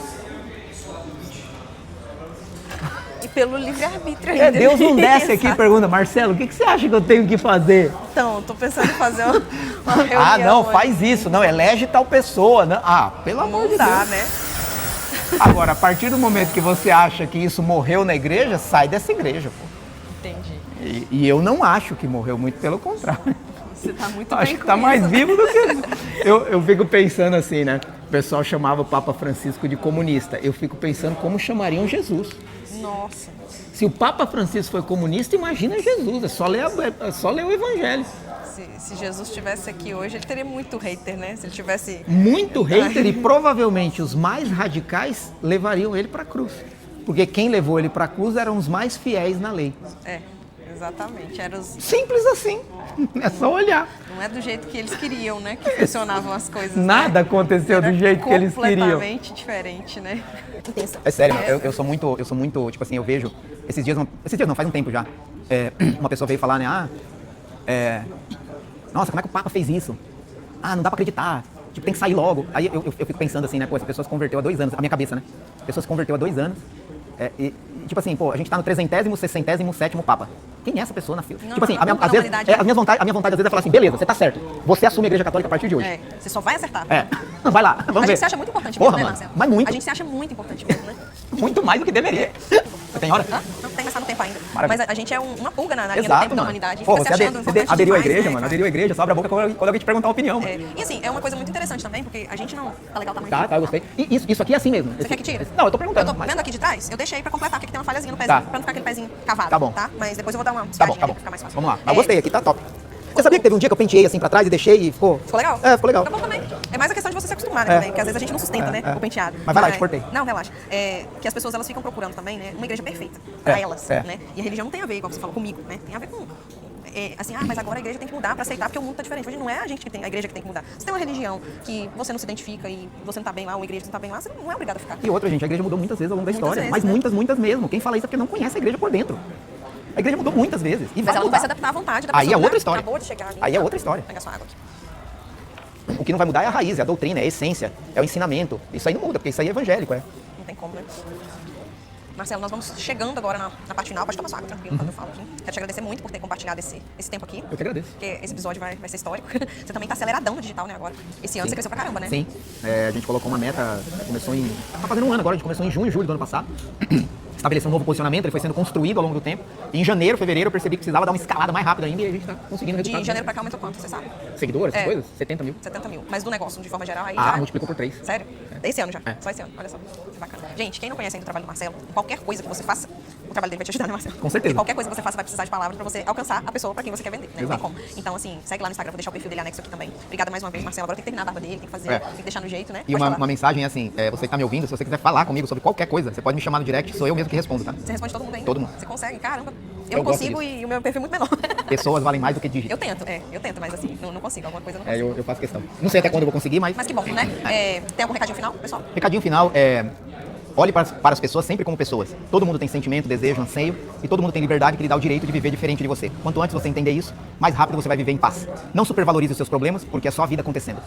Speaker 1: E pelo livre-arbítrio ainda.
Speaker 2: Deus não desce aqui e pergunta: Marcelo, o que você acha que eu tenho que fazer?
Speaker 1: Então, tô pensando em fazer uma reunião.
Speaker 2: Ah, não, faz isso, não, elege tal pessoa. Não. Ah, pelo amor de Deus.
Speaker 1: Não dá, né?
Speaker 2: Agora, a partir do momento que você acha que isso morreu na igreja, sai dessa igreja, pô.
Speaker 1: Entendi.
Speaker 2: E eu não acho que morreu, muito pelo contrário.
Speaker 1: Você tá muito bem
Speaker 2: Acho que
Speaker 1: com
Speaker 2: tá
Speaker 1: isso.
Speaker 2: mais vivo do que... Eu fico pensando assim, né? O pessoal chamava o Papa Francisco de comunista. Eu fico pensando como chamariam Jesus.
Speaker 1: Nossa.
Speaker 2: Se o Papa Francisco foi comunista, imagina Jesus. É só ler o Evangelho.
Speaker 1: Se Jesus estivesse aqui hoje, ele teria muito hater, né? Se ele tivesse...
Speaker 2: Muito hater e provavelmente os mais radicais levariam ele para a cruz. Porque quem levou ele para a cruz eram os mais fiéis na lei.
Speaker 1: Exatamente. Eram os...
Speaker 2: Simples assim. É só olhar.
Speaker 1: Não é do jeito que eles queriam, né? Que funcionavam as coisas.
Speaker 2: Nada aconteceu do jeito que eles queriam.
Speaker 1: Completamente diferente, né?
Speaker 2: É sério, eu sou muito, tipo assim, eu vejo... Esses dias não, faz um tempo já. Uma pessoa veio falar, né? Nossa, como é que o Papa fez isso? Ah, não dá pra acreditar. Tipo, tem que sair logo. Aí eu fico pensando assim, né? Pô, essa pessoa se converteu há 2 anos. A minha cabeça, né? A pessoa se converteu há 2 anos. Tipo assim, pô, a gente tá no 367º Papa. Quem é essa pessoa na fila?
Speaker 1: Não,
Speaker 2: tipo assim,
Speaker 1: não,
Speaker 2: às vezes, a minha vontade às vezes é falar assim, beleza, você tá certo. Você assume a Igreja Católica a partir de hoje.
Speaker 1: Você só vai acertar.
Speaker 2: Vai lá, vamos ver.
Speaker 1: A gente se acha muito importante mesmo,
Speaker 2: Porra,
Speaker 1: né,
Speaker 2: mano,
Speaker 1: Marcelo?
Speaker 2: mas muito.
Speaker 1: A gente se acha muito importante mesmo, né?
Speaker 4: Muito mais do que deveria. Você tem hora?
Speaker 1: Hã? Não tem, mas tá no tempo ainda.
Speaker 4: Maravilha.
Speaker 1: Mas a gente é uma pulga na linha do
Speaker 4: Exato,
Speaker 1: tempo da
Speaker 4: mano.
Speaker 1: humanidade.
Speaker 4: Pô,
Speaker 1: Fica
Speaker 4: você
Speaker 1: se achando importante
Speaker 4: aderiu à
Speaker 1: demais,
Speaker 4: igreja,
Speaker 1: né,
Speaker 4: mano.
Speaker 1: cara?
Speaker 4: Aderiu à igreja, só abre a boca quando alguém te perguntar uma opinião.
Speaker 1: É, e assim, é uma coisa muito interessante também, porque a gente não... Tá legal o tamanho
Speaker 4: Tá,
Speaker 1: aqui?
Speaker 4: tá, eu gostei. E isso aqui é assim mesmo.
Speaker 1: Você quer que tire?
Speaker 4: Não, eu tô
Speaker 1: Eu
Speaker 4: perguntando.
Speaker 1: tô
Speaker 4: mas-
Speaker 1: vendo aqui de trás, eu deixei pra completar, porque aqui tem uma falhazinha no pezinho,
Speaker 4: Tá.
Speaker 1: pra não ficar aquele pezinho cavado.
Speaker 4: Tá bom.
Speaker 1: Tá? Mas depois eu vou dar uma
Speaker 4: Tá bom,
Speaker 1: piscadinha
Speaker 4: tá bom.
Speaker 1: pra ficar mais fácil.
Speaker 4: Vamos lá. Mas
Speaker 1: É,
Speaker 4: gostei, aqui tá top. Você sabia que teve um dia que eu penteei assim pra trás e deixei e ficou...
Speaker 1: Ficou legal?
Speaker 4: É, ficou legal.
Speaker 1: Tá bom também. É mais a questão de você se acostumar, né,
Speaker 4: É.
Speaker 1: também, porque às vezes a gente não sustenta, né, o penteado.
Speaker 4: Mas vai lá, te cortei.
Speaker 1: Não, relaxa. É, que as pessoas, elas ficam procurando também, né, uma igreja perfeita pra elas,
Speaker 4: é.
Speaker 1: né? E a religião não tem a ver, igual você falou, comigo, né? Tem a ver com... assim, mas agora a igreja tem que mudar pra aceitar, porque o mundo tá diferente. Hoje não é a gente que tem, a igreja que tem que mudar. Se tem uma religião que você não se identifica e você não tá bem lá, ou a igreja que não tá bem lá, você não é obrigado a ficar.
Speaker 4: E outra, gente, a igreja mudou muitas vezes ao longo da
Speaker 1: Muitas
Speaker 4: história.
Speaker 1: vezes,
Speaker 4: Mas
Speaker 1: né?
Speaker 4: muitas mesmo. Quem fala isso é porque não conhece a igreja por dentro. A igreja mudou muitas vezes. E
Speaker 1: Mas ela não vai se
Speaker 4: mudar.
Speaker 1: adaptar à vontade da
Speaker 4: Aí
Speaker 1: pessoa.
Speaker 4: é outra
Speaker 1: que
Speaker 4: história.
Speaker 1: Acabou de chegar ali.
Speaker 4: Aí é outra história.
Speaker 1: Pega sua água aqui.
Speaker 4: O que não vai mudar é a raiz, é a doutrina, é a essência, é o ensinamento. Isso aí não muda, porque isso aí é evangélico, é.
Speaker 1: Não tem como, né? Marcelo, nós vamos chegando agora na parte final. Pode tomar sua água, tranquilo, quando eu falo aqui. Quero te agradecer muito por ter compartilhado esse tempo aqui.
Speaker 4: Eu que agradeço.
Speaker 1: Porque esse episódio vai ser histórico. Você também tá aceleradão no digital, né, agora. Esse ano
Speaker 4: Sim.
Speaker 1: você cresceu pra caramba, né?
Speaker 4: Sim, a gente colocou uma meta, começou em... Tá fazendo um ano agora, a gente começou em junho, julho do ano passado. Estabeleceu um novo posicionamento, ele foi sendo construído ao longo do tempo. E em janeiro, fevereiro, eu percebi que precisava dar uma escalada mais rápida ainda e a gente tá conseguindo
Speaker 1: De
Speaker 4: resultados.
Speaker 1: janeiro pra cá aumentou quanto, você sabe?
Speaker 4: Seguidores, essas
Speaker 1: É.
Speaker 4: coisas? 70 mil.
Speaker 1: 70 mil. Mas do negócio, de forma geral, aí
Speaker 4: Ah,
Speaker 1: já...
Speaker 4: multiplicou por 3.
Speaker 1: Sério? Esse ano já.
Speaker 4: É.
Speaker 1: Só esse ano. Olha só. Que bacana. Gente, quem não conhece ainda o trabalho do Marcelo, qualquer coisa que você faça, o trabalho dele vai te ajudar, né, Marcelo?
Speaker 4: Com certeza.
Speaker 1: E qualquer coisa que você faça vai precisar de palavras pra você alcançar a pessoa pra quem você quer vender, né? Não tem
Speaker 4: Exato.
Speaker 1: como. Então, assim, segue lá no Instagram, vou deixar o perfil dele anexo aqui também. Obrigada mais uma vez, Marcelo. Agora tem que terminar a barba dele, tem que fazer,
Speaker 4: É.
Speaker 1: tem que deixar no jeito, né?
Speaker 4: E
Speaker 1: Pode falar.
Speaker 4: uma mensagem é assim, você que tá me ouvindo, se você quiser falar comigo sobre qualquer coisa, você pode me chamar no direct, sou eu mesmo que respondo, tá?
Speaker 1: Você responde todo mundo aí?
Speaker 4: Todo mundo.
Speaker 1: Você consegue? Caramba. Eu
Speaker 4: Eu
Speaker 1: não
Speaker 4: gosto
Speaker 1: consigo
Speaker 4: disso.
Speaker 1: e o meu perfil é muito menor.
Speaker 4: Pessoas valem mais do que dígitos.
Speaker 1: Eu tento, mas assim, não consigo. Alguma coisa eu não consigo.
Speaker 4: Eu faço questão. Não sei até quando eu vou conseguir, mas...
Speaker 1: Mas que bom, né? Tem algum recadinho final, pessoal?
Speaker 4: Recadinho final olhe para as pessoas sempre como pessoas. Todo mundo tem sentimento, desejo, anseio e todo mundo tem liberdade que lhe dá o direito de viver diferente de você. Quanto antes você entender isso, mais rápido você vai viver em paz. Não supervalorize os seus problemas, porque é só a vida acontecendo.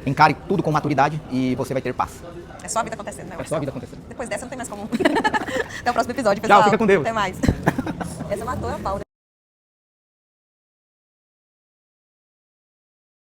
Speaker 4: Encare tudo com maturidade e você vai ter paz.
Speaker 1: É só a vida acontecendo, né?
Speaker 4: É só a vida acontecendo.
Speaker 1: Depois dessa não tem mais como. Até o próximo episódio, pessoal.
Speaker 4: Tchau, fica com Deus.
Speaker 1: Até mais. Essa matou a pau, né?